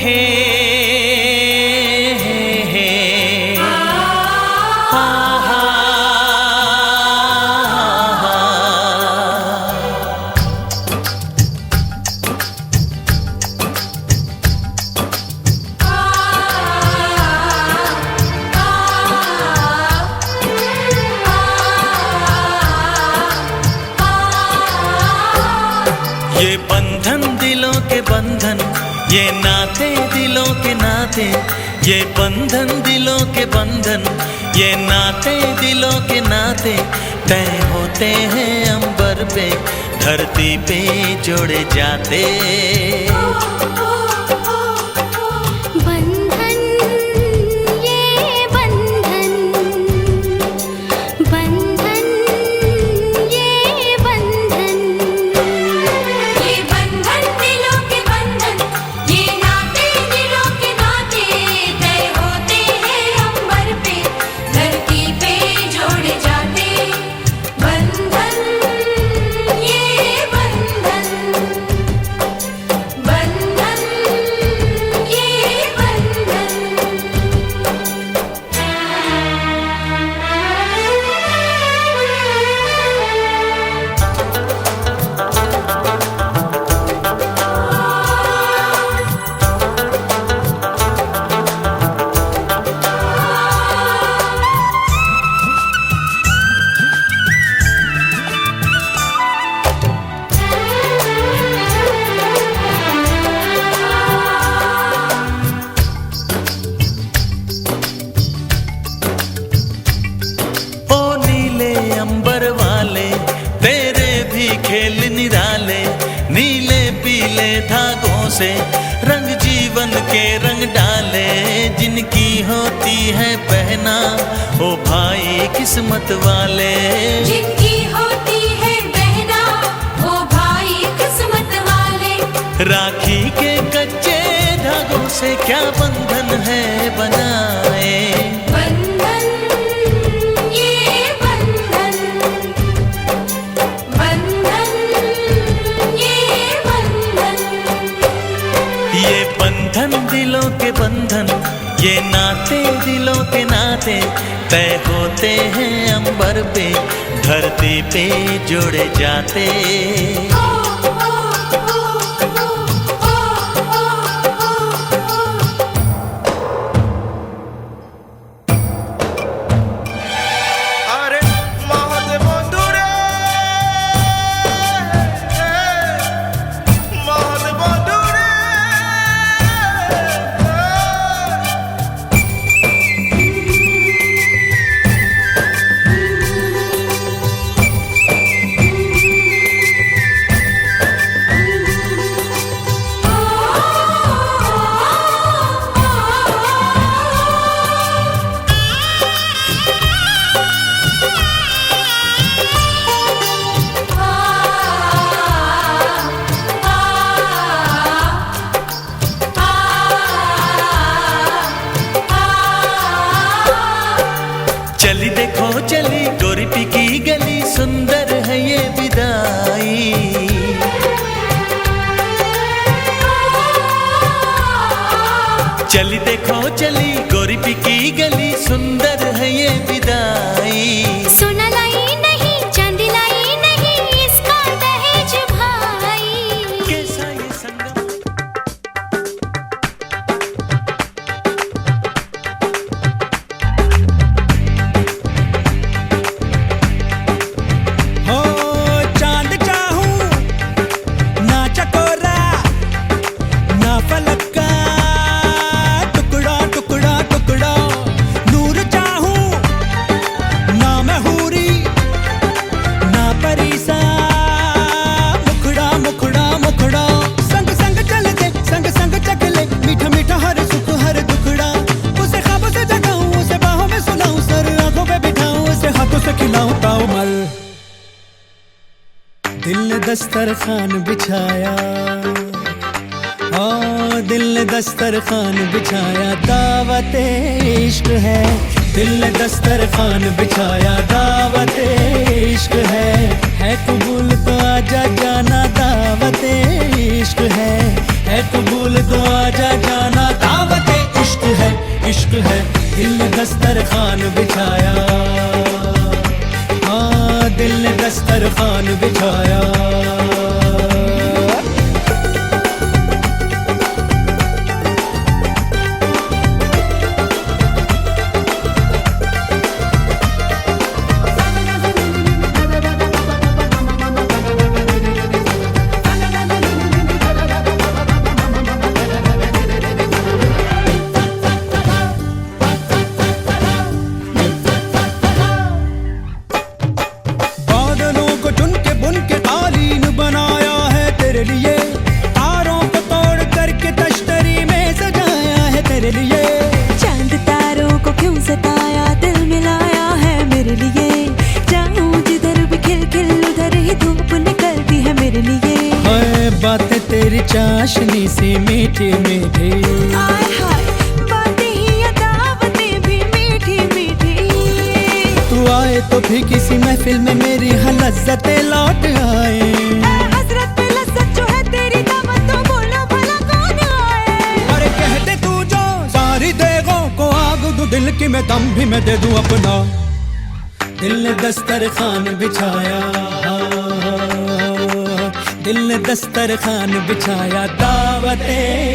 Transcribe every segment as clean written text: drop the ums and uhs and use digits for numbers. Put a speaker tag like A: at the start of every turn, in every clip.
A: یہ بندھن دلوں کے بندھن، یہ ناطے دلوں کے ناطے، یہ بندھن دلوں کے بندھن، یہ ناطے دلوں کے ناطے طے ہوتے ہیں عنبر پہ، دھرتی پہ جوڑے جاتے۔ کھیل نرالے نیلے پیلے دھاگوں سے رنگ جیون کے رنگ ڈالے، جن کی ہوتی ہے پہنا او بھائی قسمت والے،
B: جن کی ہوتی ہے پہنا او بھائی قسمت والے۔
A: راکھی کے کچے دھاگوں سے کیا بندھن ہے بنائے، یہ بندھن دلوں کے بندھن، یہ ناطے دلوں کے ناطے طے ہوتے ہیں عنبر پہ، دھرتی پہ جوڑے جاتے۔ چلی دیکھو چلی گوری پی کی گلی، سندر ہے یہ بدائی، چلی دیکھو چلی گوری پی کی گلی، سندر ہے یہ بدائی،
B: سونا لائی نہیں چاندی لائی نہیں، اس کا دہیج بھائی،
A: کیسا یہ سنگم۔
C: دل نے دسترخوان بچھایا، دل نے دسترخوان بچھایا، دعوت عشق ہے، دل نے دسترخوان بچھایا، دعوت عشق ہے قبول تو آجا جانا، دعوت عشق ہے قبول تو آجا جانا۔ बातें तेरी चाशनी सी मीठी मीठी।
D: आय हाय बातें ही या दावतें भी मीठी मीठी।
C: तू आए तो भी किसी महफिल में मेरी हर लज्जतें लौट आए।
D: हसरत पे लज्जत जो है तेरी दावत तो बोलो भला कौन आए।
C: अरे कह दे तू जो सारी देगों को आग दूं दिल की मैं दम भी मैं दे दूं अपना। दिल ने दस्तरखान बिछाया, दिल ने दस्तरखान बिछाया, दावत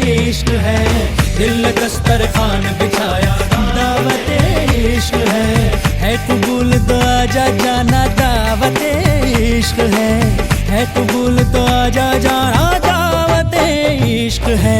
C: इश्क है। दिल ने दस्तरखान बिछाया, दावत इश्क है कबूल तो आजा जाना, दावत इश्क है कबूल तो आजा जाना, दावत इश्क है।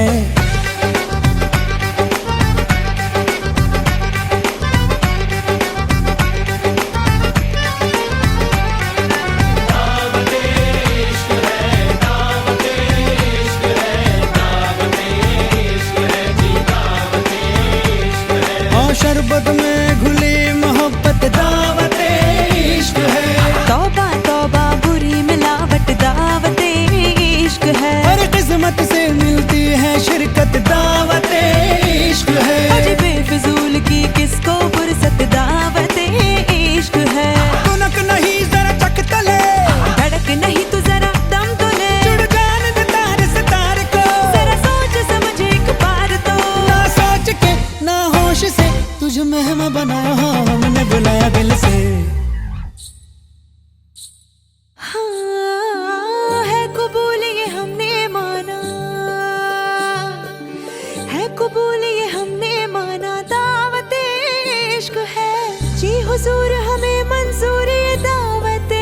C: शरबत में घुली मोहब्बत, दावत इश्क है।
D: तौबा तौबा बुरी मिलावट, दावत इश्क है।
C: हर किस्मत से मिलती है शिरकत, दावत इश्क है।
D: अजी बेफिजूल की किसको फुर्सत, दावत इश्क है।
C: तुनक नहीं जरा चक तले,
D: धड़क नहीं तू जरा दम तो ले।
C: जुड़ जान दे तार से तार को,
D: जरा सोच समझ एक बार तो।
C: ना सोच के ना होश से तुझे मेहमा बनाया, हमने बुलाया दिल से।
D: हाँ है कबूल ये हमने माना, है कबूल ये हमने माना, दावत इश्क है। जी हुजूर हमें मंजूर ये दावत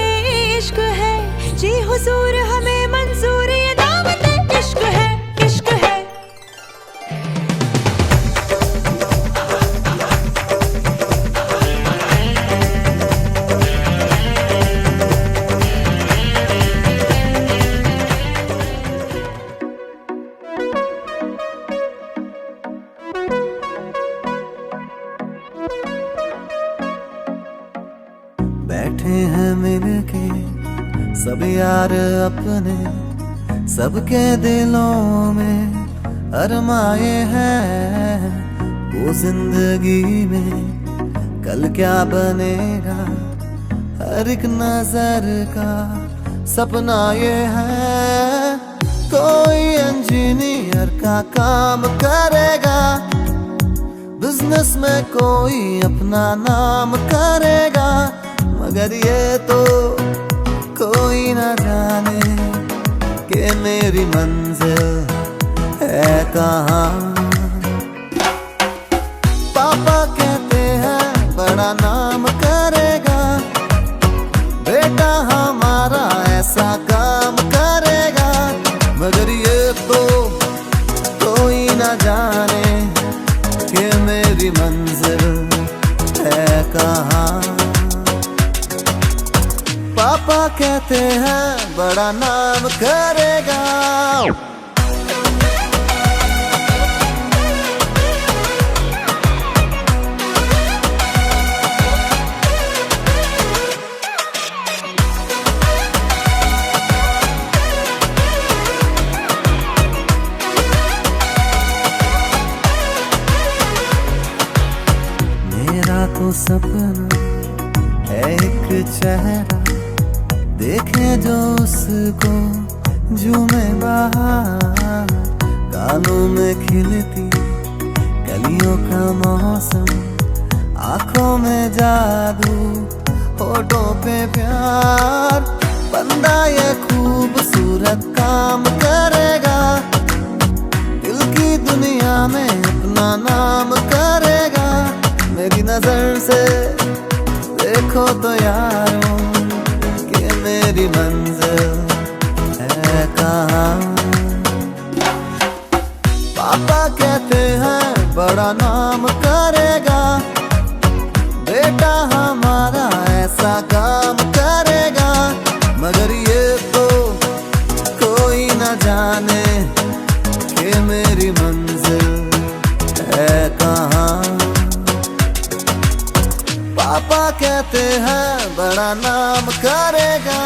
D: इश्क है। जी हुजूर हमें मंजूर ये दावत इश्क है, इश्क है।
E: बैठे हैं मिलके सब यार अपने, सबके दिलों में अरमाए हैं। वो जिंदगी में कल क्या बनेगा, हर एक नजर का सपना ये है। कोई इंजीनियर का काम करेगा, बिजनेस में कोई अपना नाम करेगा, मगर ये तो कोई ना जाने कि मेरी मंजिल है कहाँ। पापा कहते हैं बड़ा नाम करेगा, बेटा हमारा ऐसा काम करेगा, मगर ये तो कोई ना जाने कि मेरी मंजिल है कहाँ। पापा कहते हैं बड़ा नाम करेगा। मेरा तो सपना है एक चेहरा, देखे जो उसको झूमे बाहर। गालों में खिलती कलियों का मौसम, आंखों में जादू, होठों पे प्यार। बंदा ये खूबसूरत काम करेगा, दिल की दुनिया में अपना नाम करेगा। मेरी नजर से देखो तो यारों कि मेरी मंजिल है कहाँ। पापा कहते हैं बड़ा नाम करेगा, बेटा हमारा ऐसा काम करेगा, मगर ये तो कोई ना जाने कि मेरी मंजिल है कहाँ। पापा कहते हैं बड़ा नाम करेगा।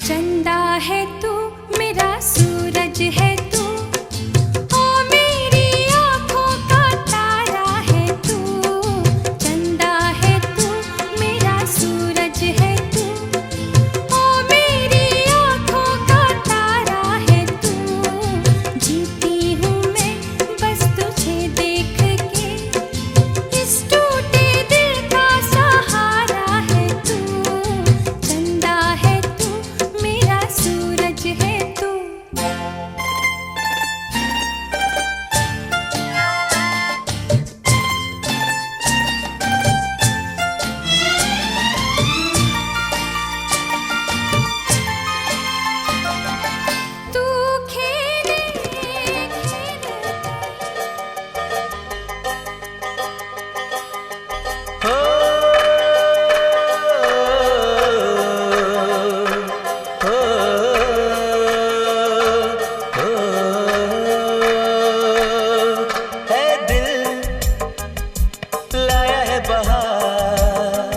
B: चंदा है तू मेरा सूरज है तू ओ मेरी आँखों का तारा है तू चंदा है तू मेरा सूरज है तू ओ मेरी आँखों का तारा है तू जीती हूँ मैं बस तुझे देख के इस टूटे दिल का सहारा है तू चंदा है तू मेरा सूरज है तू तू खेले
A: है दिल लाया है बहार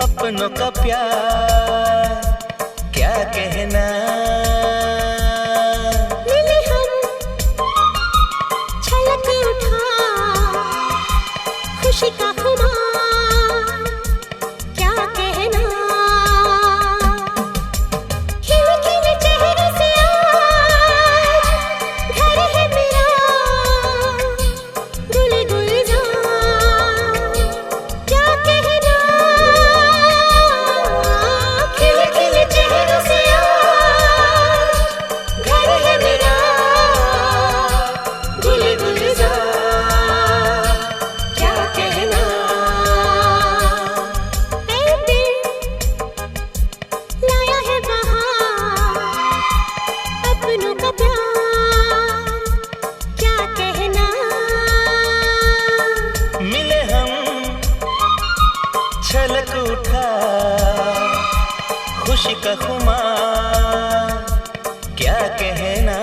A: अपनों का प्यार क्या कहना
D: मिले हम छलक उठा खुशी का खुमार क्या कहना खिले खिले चेहरे से आज घर है मेरा गुल गुलजार क्या कहना खिले खिले चेहरे से आज घर है मेरा गुल गुलजार क्या कहना ऐ दिल लाया है बहार अपनों का प्यार क्या कहना
A: मिले हम छलक उठा खुशी का खुमार क्या कहना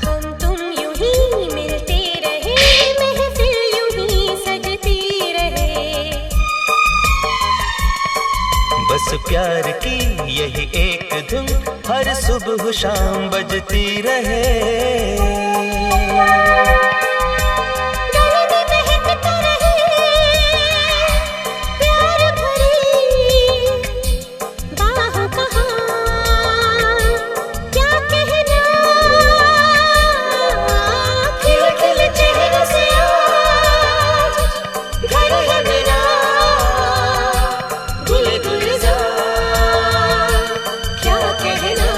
D: हम तुम यूं ही मिलते रहे महफिल यूं ही सजती रहे
A: बस प्यार की यही एक धुन हर सुबह शाम बजती रहे
D: गले में महकता रहे प्यार भरी बाहों का हार क्या कहना खिले खिले चेहरे से आज घर है मेरा गुल गुलजार क्या कहना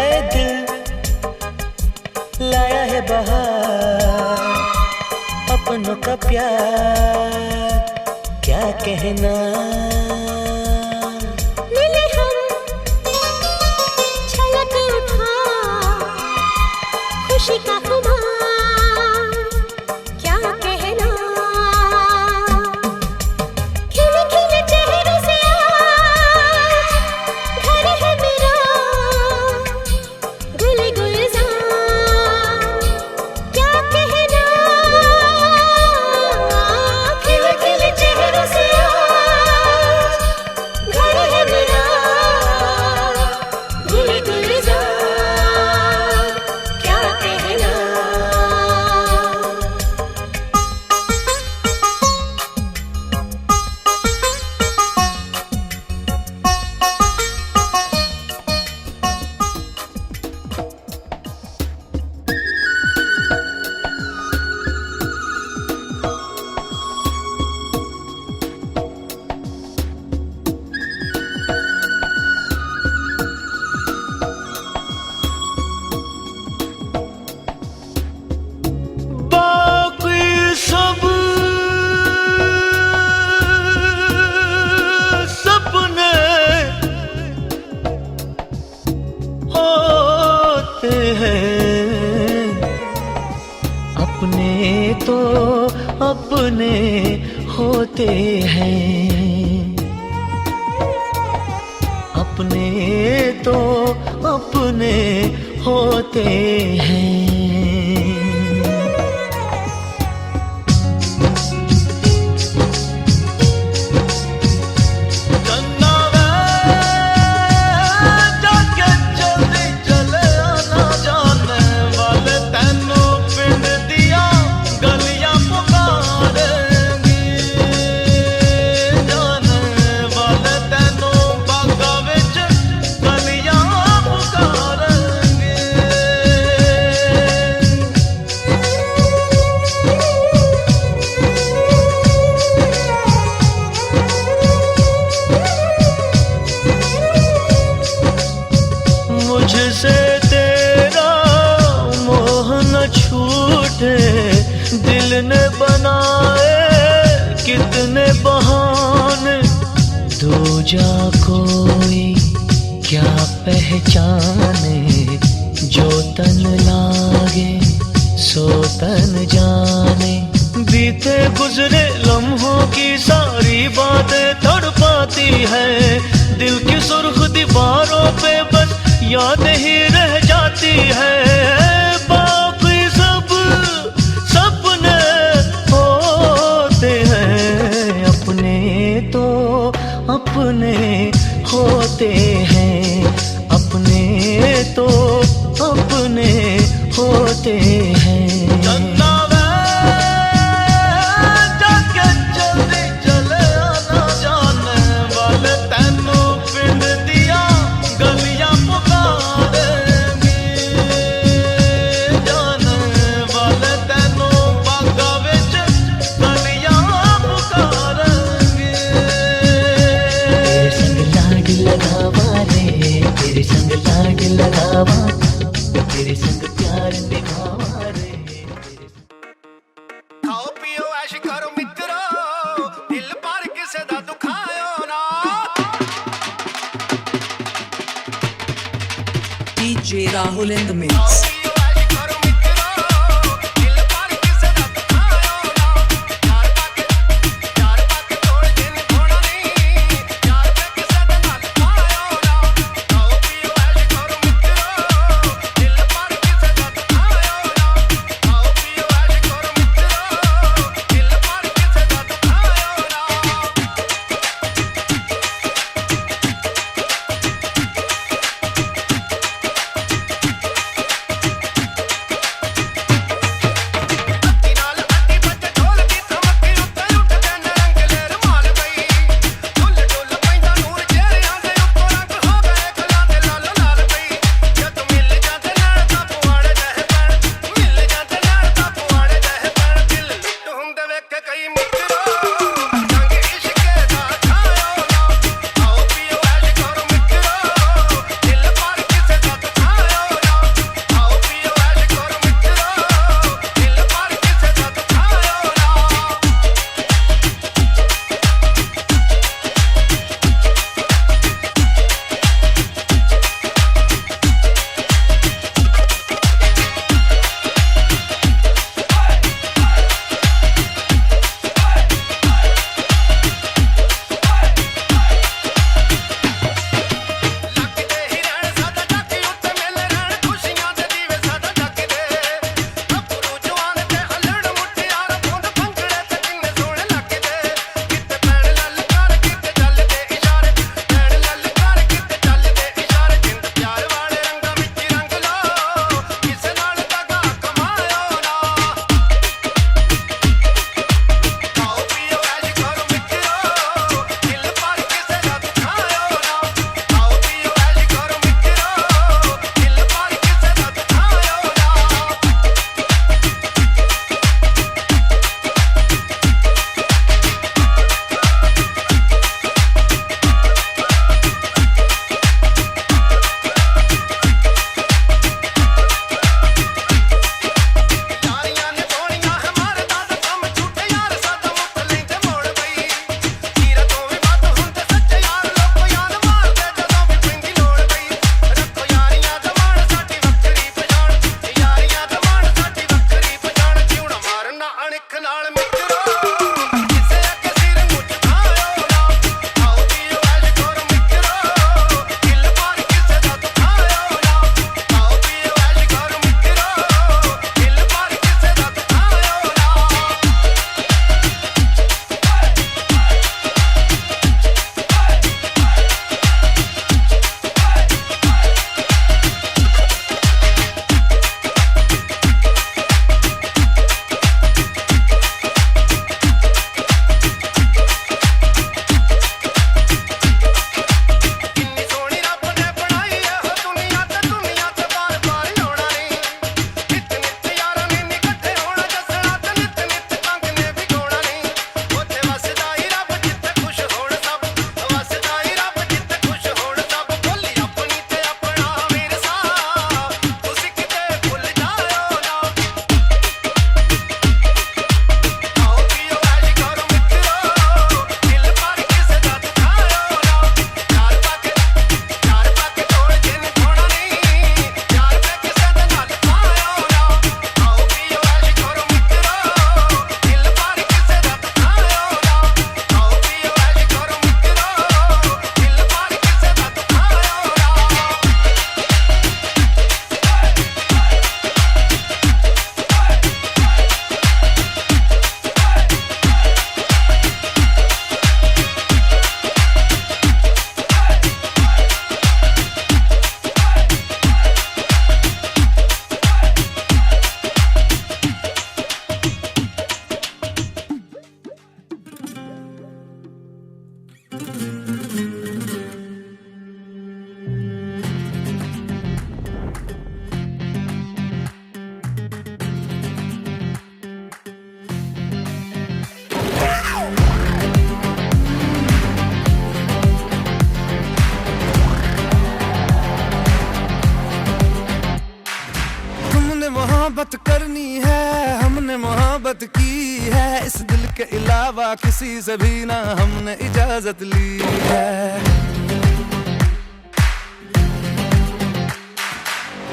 A: ऐ दिल लाया है बहार अपनों का प्यार क्या कहना
D: मिले हम छलक उठा खुशी का खुमार क्या कहना खिले खिले चेहरे से आज घर है मेरा गुल गुलजार क्या कहना खिले खिले चेहरे से आज
C: तो अपने होते हैं, अपने तो अपने होते हैं। मुझसे तेरा मोह न छूटे, दिल ने बनाए कितने बहाने, दूजा कोई क्या पहचाने, जो तन लागे सो तन जाने। बीते गुजरे लम्हों की सारी बातें तड़पाती है, दिल की सुर्ख दीवारों पे बस याद ही रह जाती है। बाकी सब सपने होते हैं, अपने तो अपने होते हैं, अपने तो अपने होते हैं। तेरे संग लाड लगावा, तेरे संग प्यार निभावा रे।
E: खाओ पियो ऐश करो मित्रो, दिल पर किसे दा दुखायो ना।
F: DJ Rahul in the mix.
E: मोहब्बत करनी है, हमने मोहब्बत की है, इस दिल के अलावा किसी से भी ना हमने इजाजत ली है।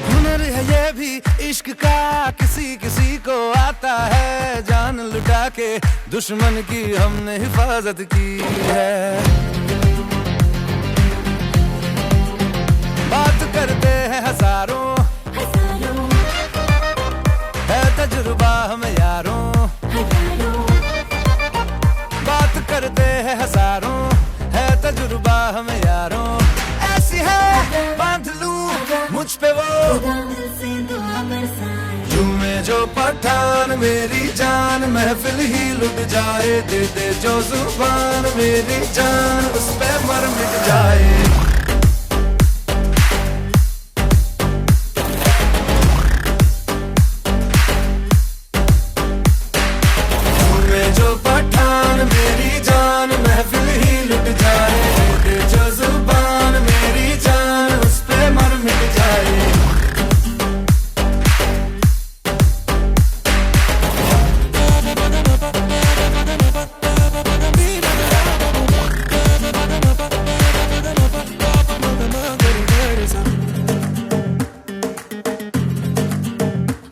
E: हुनर है ये भी इश्क का, किसी किसी को आता है, जान लुटा के दुश्मन की हमने हिफाजत की है। बात करते हैं हजारों, है तजुर्बा हमें यारों, बात करते हैं हजारों, है तजुर्बा हमें यारों। ऐसी है बांध लूं मुझ पे वो झूमे जो पठान मेरी जान, महफिल ही लुट जाए, दे दे जो जुबान मेरी जान, उस पे मर मिट जाए। जो पठान मेरी जान, महफिल ही लुट जाए, दे जो जुबान मेरी जान, उस पे मर मिट जाए।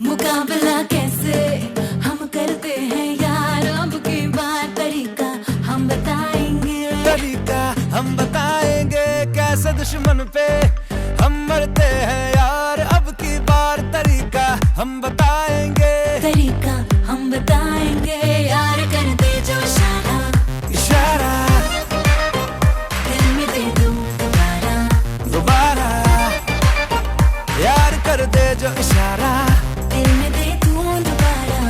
D: मुकाबला कैसे हम करते हैं यार, अब की बार तरीका हम बताएंगे,
E: तरीका हम बताएंगे, कैसे दुश्मन पे हम मरते हैं यार, अब की बार तरीका हम बताएंगे,
D: तरीका हम बताएंगे यार, कर दे जो इशारा,
E: इशारा
D: दिल में दे दूं दोबारा,
E: दोबारा यार कर दे जो इशारा,
D: दिल में दे दूं दोबारा,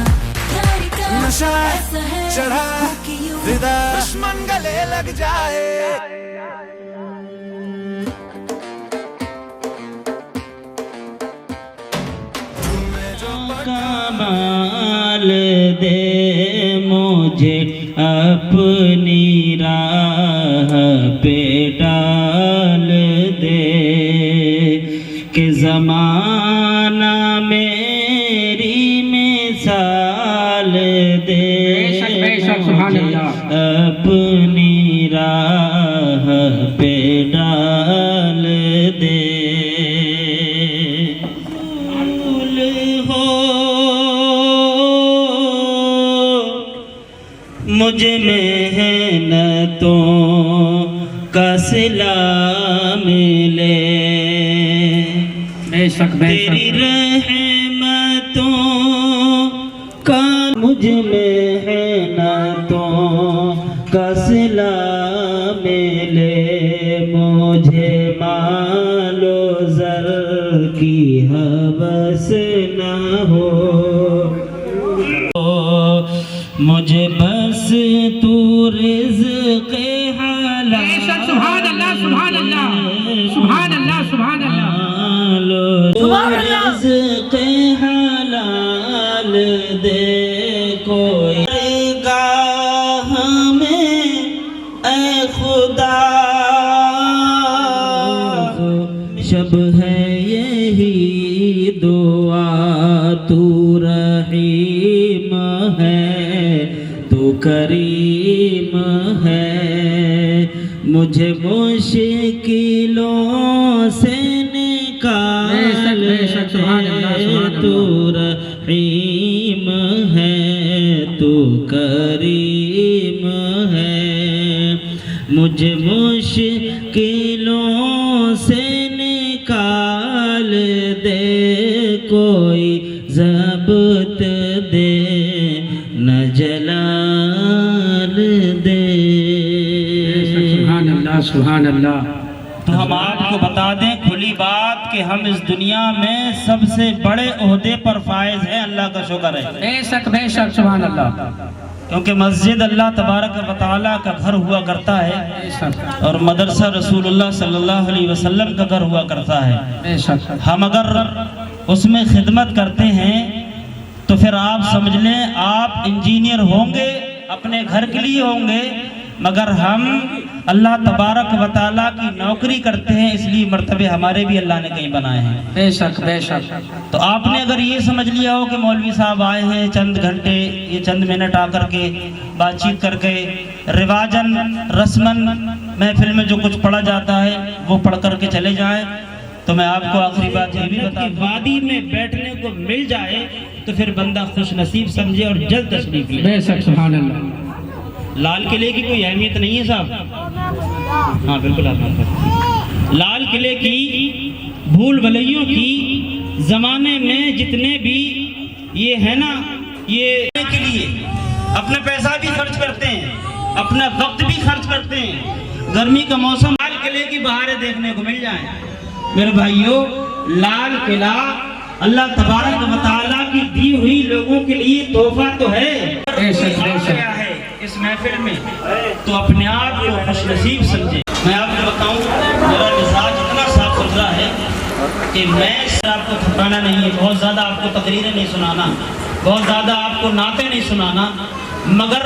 D: यार का
E: नशा
D: ऐसा है
E: चढ़ा
D: कि यूं
E: फिदा, दुश्मन गले लग जाए।
G: कमाल दे मुझे अपनी राह पे डाल दे, कि ज़माना मेरी मिसाल दे, अपनी राह पे डाल दे। फूल हो मुझे मेहनतों का सिला मिले, तेरी रहमतों का मुझ मेहनतों का सिला मिले, मुझे मालो ज़र की हवस न हो, मुझे बस तू रिज़्क़ हलाल, सुभान अल्लाह सुभान अल्लाह सुभान अल्लाह सुभान अल्लाह, रिज़्क़ हलाल दे कोई गाह में ऐ खुदा, शब है यही दुआ, तू रहीम है, तू करीम है, मुझे मुश्किलों से निकाल दे, तू रहीम है, तू करीम है, मुझे मुश्किलों से निकाल दे, कोई ज़ब्त दे न जलाल दे।
H: सुभान अल्लाह सुभान अल्लाह।
G: तो हम आपको बता दें खुली बात कि हम इस दुनिया में सबसे बड़े ओहदे पर फायज हैं, अल्लाह का शुक्र है।
H: बेशक सुभान अल्लाह।
G: क्योंकि मस्जिद अल्लाह तबारक व तआला का घर हुआ करता है और मदरसा रसूलुल्लाह सल्लल्लाहु अलैहि वसल्लम का घर हुआ करता है। हम अगर उसमें खिदमत करते हैं तो फिर आप समझ लें आप इंजीनियर होंगे, अपने घर के लिए होंगे, मगर हम اللہ تبارک و تعالیٰ کی نوکری کرتے ہیں، اس لیے مرتبے ہمارے بھی اللہ نے کہیں بنائے ہیں۔
H: بے شک بے شک۔
G: تو آپ نے اگر یہ سمجھ لیا ہو کہ مولوی صاحب آئے ہیں چند گھنٹے، یہ چند منٹ آ کر کے بات چیت کر کے رواجاً رسماً محفل میں جو کچھ پڑھا جاتا ہے وہ پڑھ کر کے چلے جائیں، تو میں آپ کو آخری بات یہ بھی بتا کہ وادی میں بیٹھنے کو مل جائے تو پھر بندہ خوش نصیب سمجھے اور جلد تشریف لے۔
H: بے شک سبحان اللہ۔
G: لال قلعے کی کوئی اہمیت نہیں ہے صاحب؟ ہاں بالکل آپ لال قلعے کی بھول بھلیوں کی زمانے میں جتنے بھی یہ ہے نا، یہ کے لیے اپنا پیسہ بھی خرچ کرتے ہیں، اپنا وقت بھی خرچ کرتے ہیں۔ گرمی کا موسم لال قلعے کی بہاریں دیکھنے کو مل جائیں۔ میرے بھائیوں، لال قلعہ اللہ تبارک و تعالیٰ کی دی ہوئی لوگوں کے لیے تحفہ تو ہے۔ کیا ہے اس محفل میں تو اپنے آپ کو خوش نصیب سمجھے۔ میں آپ کو بتاؤں میرا مزاج اتنا صاف ستھرا ہے کہ میں آپ کو تھکانا نہیں ہے، بہت زیادہ آپ کو تقریریں نہیں سنانا، بہت زیادہ آپ کو نعتیں نہیں سنانا، مگر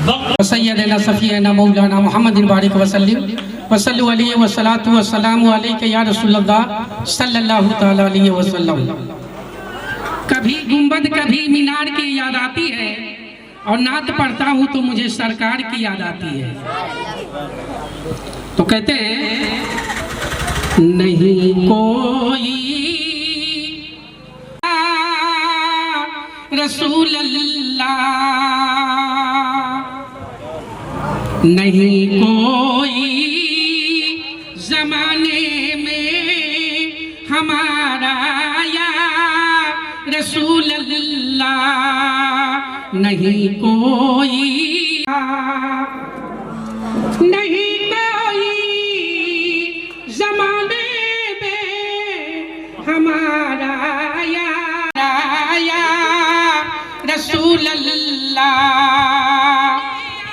G: وقت
H: سیدنا صفینا مولانا محمد بارک وسلم وصلو علیہ والصلاۃ والسلام علیک یا رسول اللہ صلی اللہ تعالی علیہ وسلم۔ کبھی گنبد کبھی مینار کی یاد آتی ہے اور نعت پڑھتا ہوں تو مجھے سرکار کی یاد آتی ہے۔ تو کہتے ہیں نہیں کوئی رسول اللہ، نہیں کوئی زمانے میں ہمارا یا رسول اللہ، نہیں کوئی، نہیں کوئی زمانے میں ہمارا یا رسول اللہ،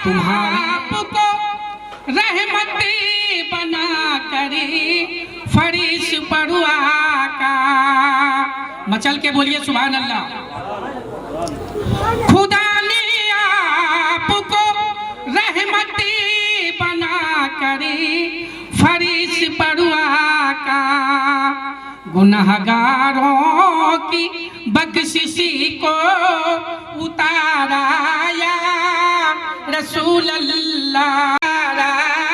H: تمہارا کو رحمت بنا کر فرش پڑوا کا، مچل کے بولیے سبحان اللہ۔ خدا نے آپ کو رحمت بنا کر فرش پڑوا کا، گنہگاروں کی بخشش کو اتارا یا رسول اللہ،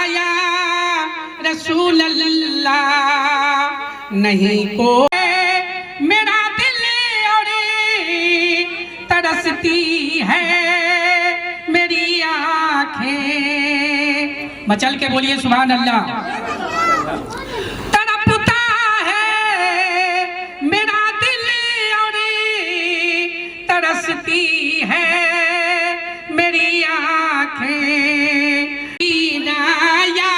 H: یا رسول اللہ، نہیں کو میرا دل اور ترستی ہے میری آنکھیں، مچل کے بولیے سبحان اللہ۔ تڑپتا ہے میرا دل اور ترستی ہے میری آنکھیں، یا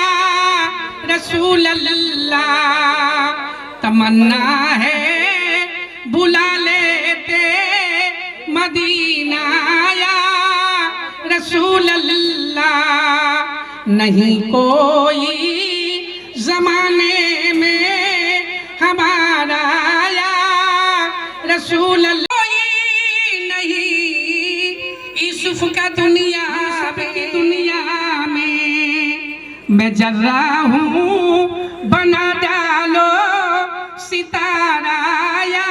H: رسول اللہ، تمنا ہے بلا لیتے مدینہ یا رسول اللہ، نہیں کوئی زمانے میں ہمارا یا رسول اللہ، کوئی نہیں یوسف کا دنیا میں جرا ہوں، بنا ڈالو ستارہ یا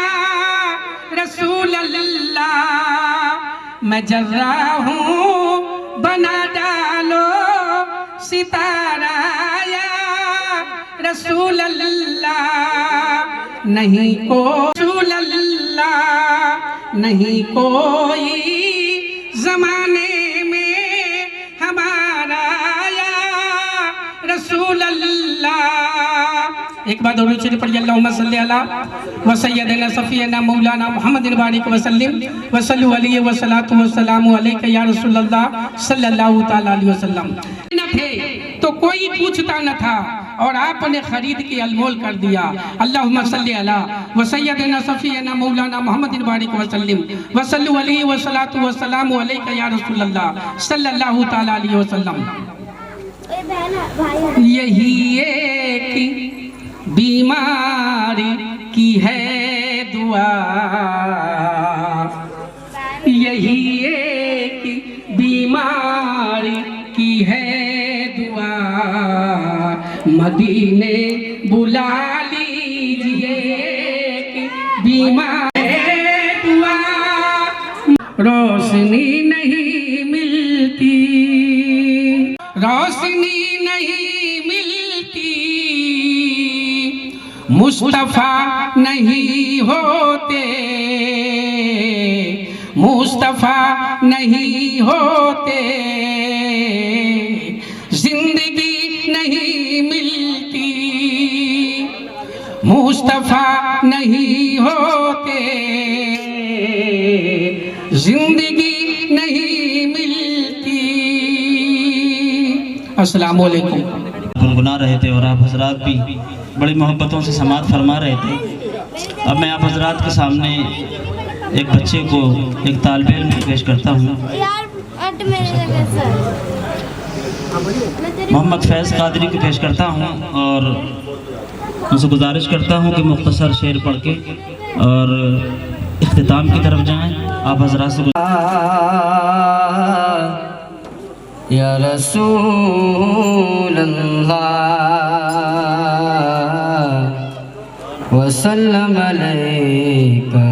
H: رسول اللہ، میں جرا ہوں، بنا ڈالو ستارہ یا رسول اللہ، نہیں کو رسول اللہ، نہیں کوئی زمانے میں ہمارا رسول اللہ۔ ایک بات اور چلی پڑھی، اللہم صلی علی وسیدنا صفینا مولانا محمد بارک وسلم وصلو علیہ والصلاۃ والسلام علیک یا رسول اللہ صلی اللہ تعالی علیہ وسلم۔ نہ تھے تو کوئی پوچھتا نہ تھا اور آپ نے خرید کے انمول کر دیا۔ اللہم صلی علی وسیدنا صفینا مولانا محمد بارک وسلم وصلو علیہ والصلاۃ والسلام علیک یا رسول اللہ صلی اللہ تعالی علیہ وسلم۔ یہی ایک بیماری کی ہے دعا، یہی ایک بیماری کی ہے دعا، मदीने बुला लीजिए कि बीमार दुआ रोशनी नहीं मिलती, रोशनी नहीं मिलती, मुस्तफा नहीं होते, मुस्तफा नहीं होते, जिंदगी नहीं मिलती, मुस्तफा नहीं होते, जिंदगी नहीं मिलती। अस्सलाम वालेकुम।
G: गुनगुना रहे थे और आप हजरात भी बड़ी मोहब्बतों से समाअत फरमा रहे थे। अब मैं आप हजरात के सामने एक बच्चे को, एक तालिब इल्म को पेश करता हूँ। मोहम्मद फैज़ कादरी को पेश करता हूँ और उनसे गुजारिश करता हूँ कि मुख्तसर शेर पढ़ के और इख्तिताम की तरफ जाएं। आप हजरात से
I: या रसूल अल्लाह वसल्लम अलैका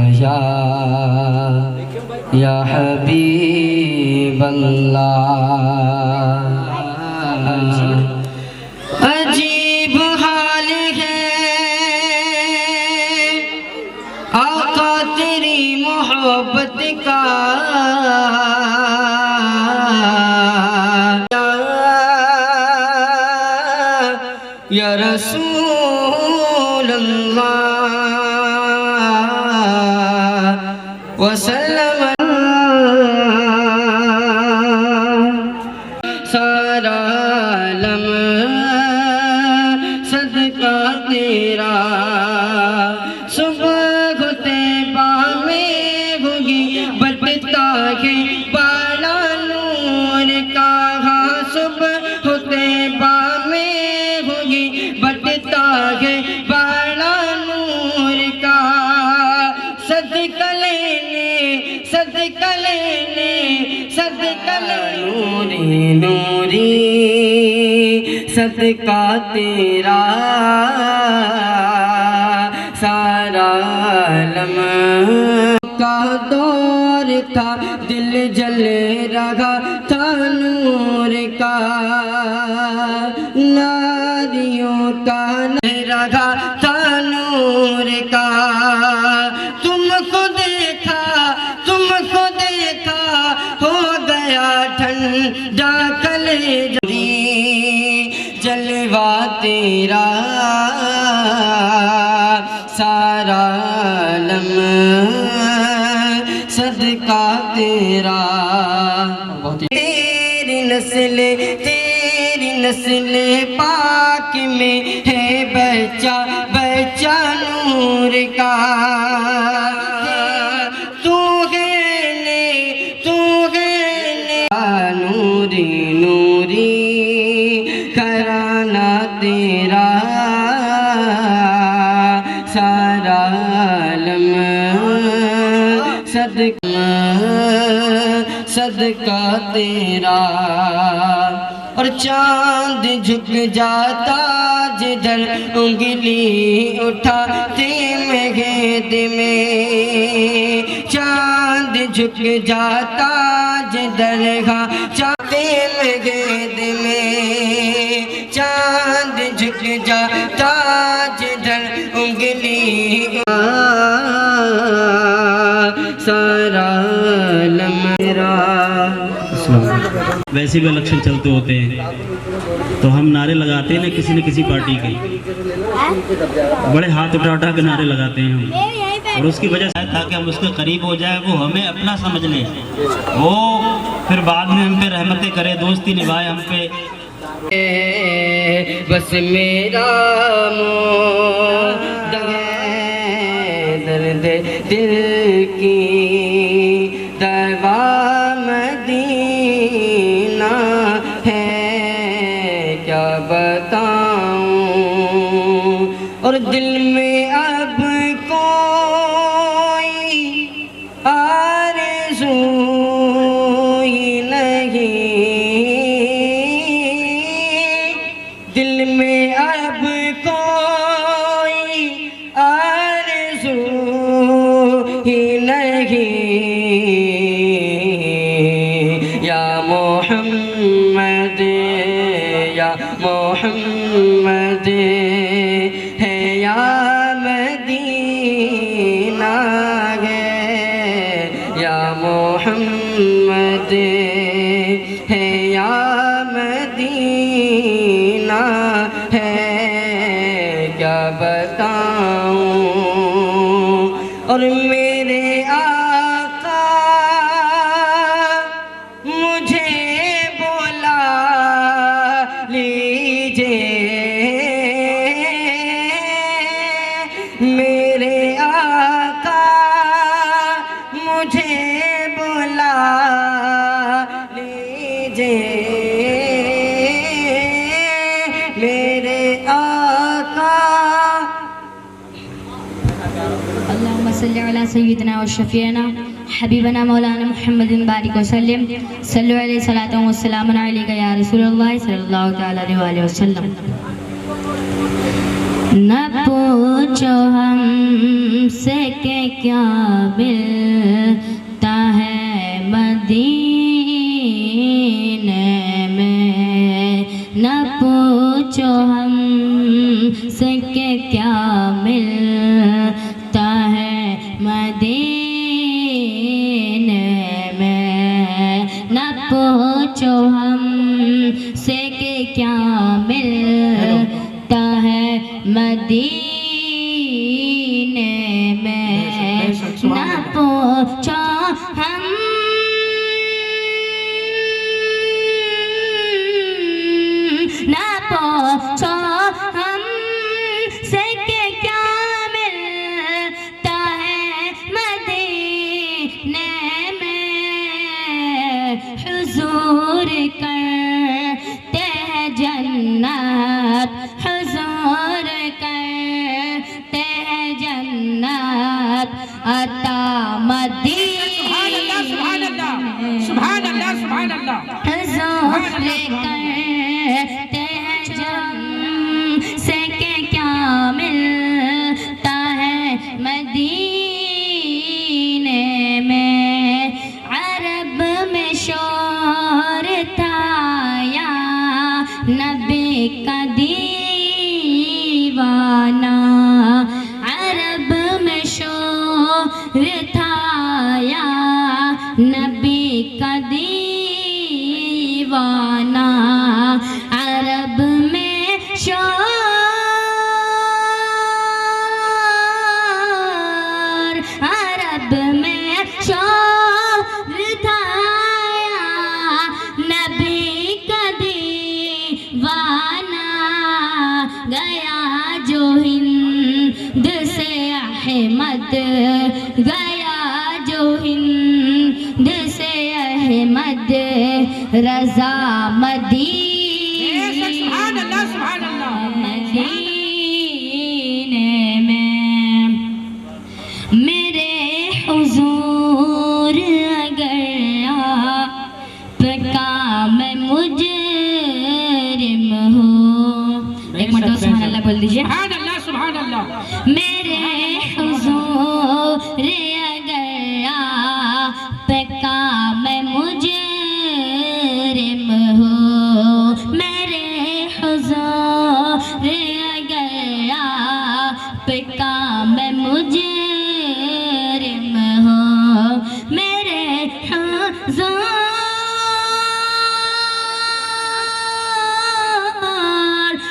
I: या हबीब अल्लाह। अजीब हाल है आका तेरी मोहब्बत का, या रसूल अल्लाह वसल्लम। सारा आलम सदका तेरा, सुबह होते में होगी बटता है बाला नूर का, सुबह होते में होगी बटता है बाला नूर का। सदका लेने सदका लेने सदका नूरी नूरी सदका तेरा, सारा आलम का दौर था दिल जल रहा था नूर का, नारियों का रहा था नूर का। तुमको देखा हो गया ठंडा कलेजा, जलवा तेरा सारा आलम सदका तेरा। तेरी नस्ल पाक में है बच्चा बच्चा नूर का, तू है नूरी नूरी कराना तेरा, सारा आलम सदका तेरा। और चांद झुक जाता जिधर उंगली उठाते मेघेद में, चांद झुक जाता जिधर चाहते मेघेद में, चांद झुक जाता जिधर उंगली, सारा आलम मेरा।
G: वैसे भी इलेक्शन चलते होते हैं तो हम नारे लगाते हैं ना किसी पार्टी के, बड़े हाथ उठा के नारे लगाते हैं हम, और उसकी वजह से ताकि हम उसके करीब हो जाए, वो हमें अपना समझ ले, वो फिर बाद में हम पे रहमतें करे, दोस्ती निभाए हम पे।
I: बस मेरा दर्द दिल की दवा मदीना है, क्या बताऊं। और दिल में अब कोई आरज़ू ही नहीं, दिल में अब محمد ہے یا مدینہ ہے کیا بتاؤں اور میرے آقا مجھے بولا لیجیے میرے آقا مجھے بولا لیجیے میرے آقا
J: اللهم صل على سيدنا وشفيعنا حبيبنا مولانا محمد بارك وسلم صلوا عليه صلاة والسلام عليك يا رسول الله صلى الله تعالى عليه وآله وسلم. نہ پوچھو ہم سے کہ کیا ملتا ہے مدینے میں نہ پوچھو ہم سے کہ کیا ملتا ہے مدینے میں نہ پوچھو ہم سے کہ کیا ملتا ہے مدینے میں نہ پوچھو ہم نہ پوچھو ہم سے کہ کیا ملتا ہے مدینے میں حضور کرتے ہیں جنت حضور کرتے ہیں جنت عطا مدینے
H: سبحان اللہ سبحان اللہ سبحان اللہ
J: حضور کرتے ہیں جنت سے کہ کیا ملتا ہے مدینے میں عرب میں شور تھا یا نبی کا دیوانہ عرب میں شور تھا یا نبی کا دیوانہ عرب میں شور عرب میں شور تھا یا نبی کا دیوانہ گیا جو ہند سے احمد گیا جو ہند سے احمد رضا مدینے
H: سبحان اللہ سبحان اللہ
J: مدینے میں میرے حضور اگر آپ کا میں مجرم ہوں ایک مرتبہ سبحان اللہ بول دیجئے
H: سبحان اللہ سبحان اللہ
J: میرے حضور اگر آپ کا میں مجرم ہوں میرے حضور اگر آپ کا میں مجرم ہوں میرے حضور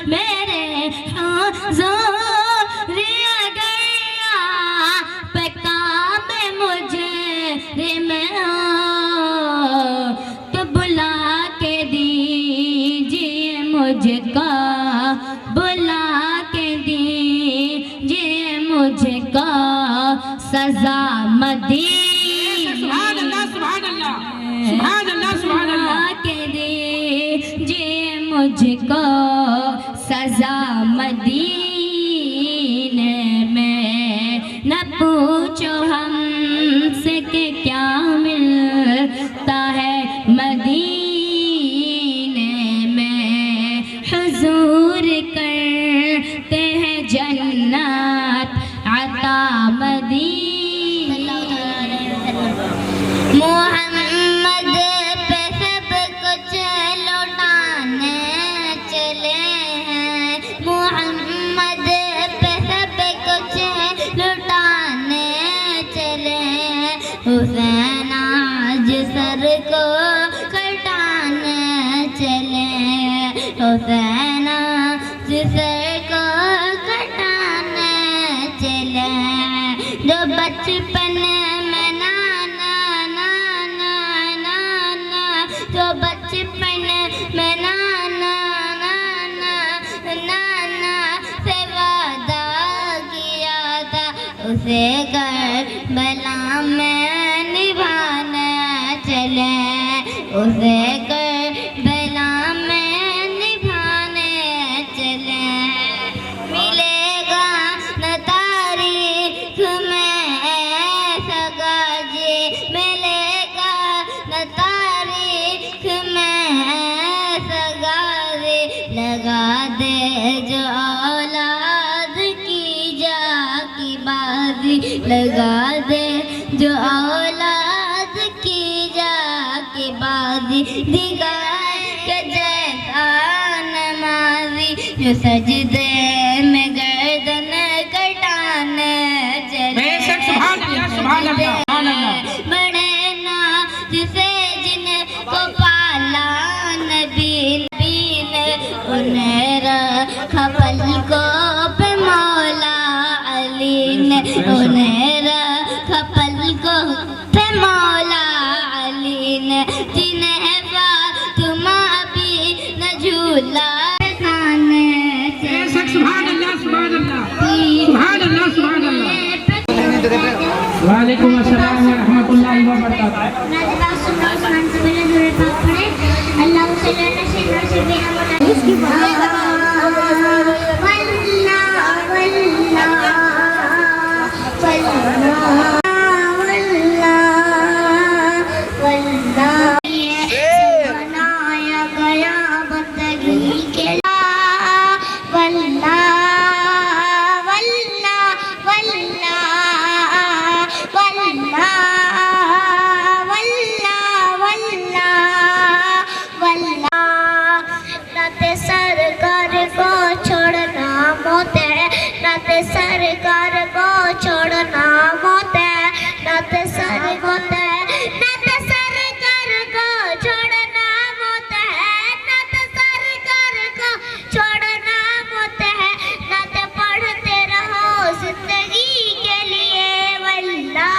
J: میرے حضور تو بلا کے دیجیے مجھ کو بلا کے دیجیے مجھ کو سزا مدینے
H: سبحان اللہ سبحان اللہ سبحان اللہ سبحان اللہ
J: بلا کے دیجیے مجھ کو سزا مدینے میں نہ پوچھو ہم سے کہ کیا ملتا ہے مدینے میں حضور کرتے ہیں جنت عطا مدینے محمد پہ سب کچھ لوٹانے چلے ہیں محمد پہ سب کچھ لوٹانے چلے حسین को कटाने चले हुसैन सर को कटाने चले जो बचपन में नाना नाना नाना जो बचपन में नाना नाना नाना से वादा किया था उसे करबला में निभाने चले उसे करबला में निभाने चले मिलेगा न तारीख में सगा जी मिलेगा न तारीख में सगा जी लगा दे जो औलाद की जाकी बाजी लगा दे जो औलाद की जाकी बाजी दिगाए के जैसा नमाजी जो सजदे में गर्दन कटाने चले
H: सुभान अल्लाह, सुभान अल्लाह, सुभान अल्लाह।
J: बड़े नाज से जिनको पाला नबी ने उन्हें रखा पलकों पे मौला अली ने उन्हें रखा पलकों पे मौला अली ने जिन्हें फातिमा भी न झूला खाने चले
H: सुभान अल्लाह, सुभान अल्लाह, सुभान अल्लाह, सुभान अल्लाह। वालेकुम अस्सलाम व रहमतुल्लाहि व बरकातहू।
J: बनाया गया बंदगी के वल्ला वल्ला वल्ला वल्ला वल्ला वल्ला वल्ला नाते सरकार को छोड़ना मौत है नाते सरकार को छोड़ना मौत है नाते सर मौत है नाते सरकार को छोड़ना मौत है नाते सरकार को छोड़ना मौत है नाते पढ़ते रहो जिंदगी के लिए वल्ला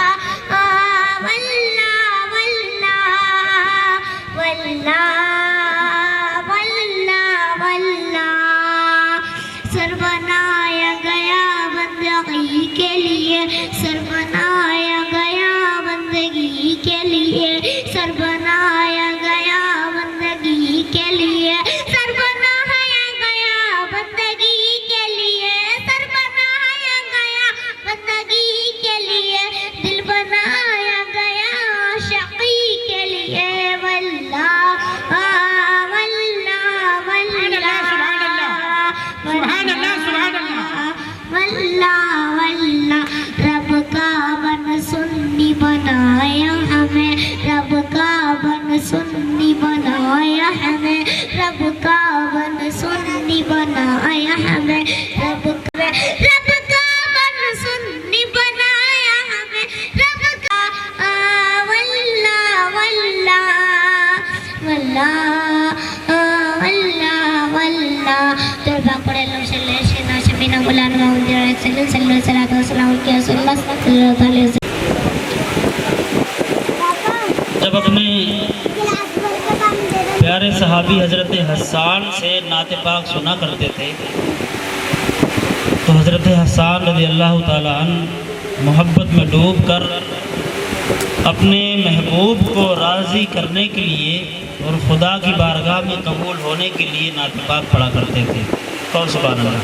J: वल्ला वल्ला वल्ला वल्ला वल्ला सर बनाया गया बंदगी के लिए सर बनाया गया बंदगी के लिए सर बनाया गया बंदगी के लिए सर बनाया गया बंदगी के लिए सर बनाया गया बंदगी के लिए दिल बनाया गया शकी के लिए वल्ला वल्ला वल्ला
H: सुभान अल्लाह, सुभान अल्लाह।
J: वल्ला वल्ला रब का बन सुन्नी बनाया हमें रब का बन सुन्नी बनाया हमें रब का बन सुन्नी बनाया हमें रब का बन सुन्नी बनाया हमें रब का वल्ला वल्ला वल्ला वल्ला वल्ला दरबार पड़े लो चले शेना शबीना बुलाना मुझे सल्लल्लाहु अलैहि वसल्लम
G: जब अपने प्यारे सहाबी हज़रत हसन से नात पाक सुना करते थे तो हज़रत हसन रज़ी अल्लाह ताला अन्हु मोहब्बत में डूब कर अपने महबूब को राज़ी करने के लिए और खुदा की बारगाह में कबूल होने के लिए नात पाक पढ़ा करते थे। कौन सुभान अल्लाह।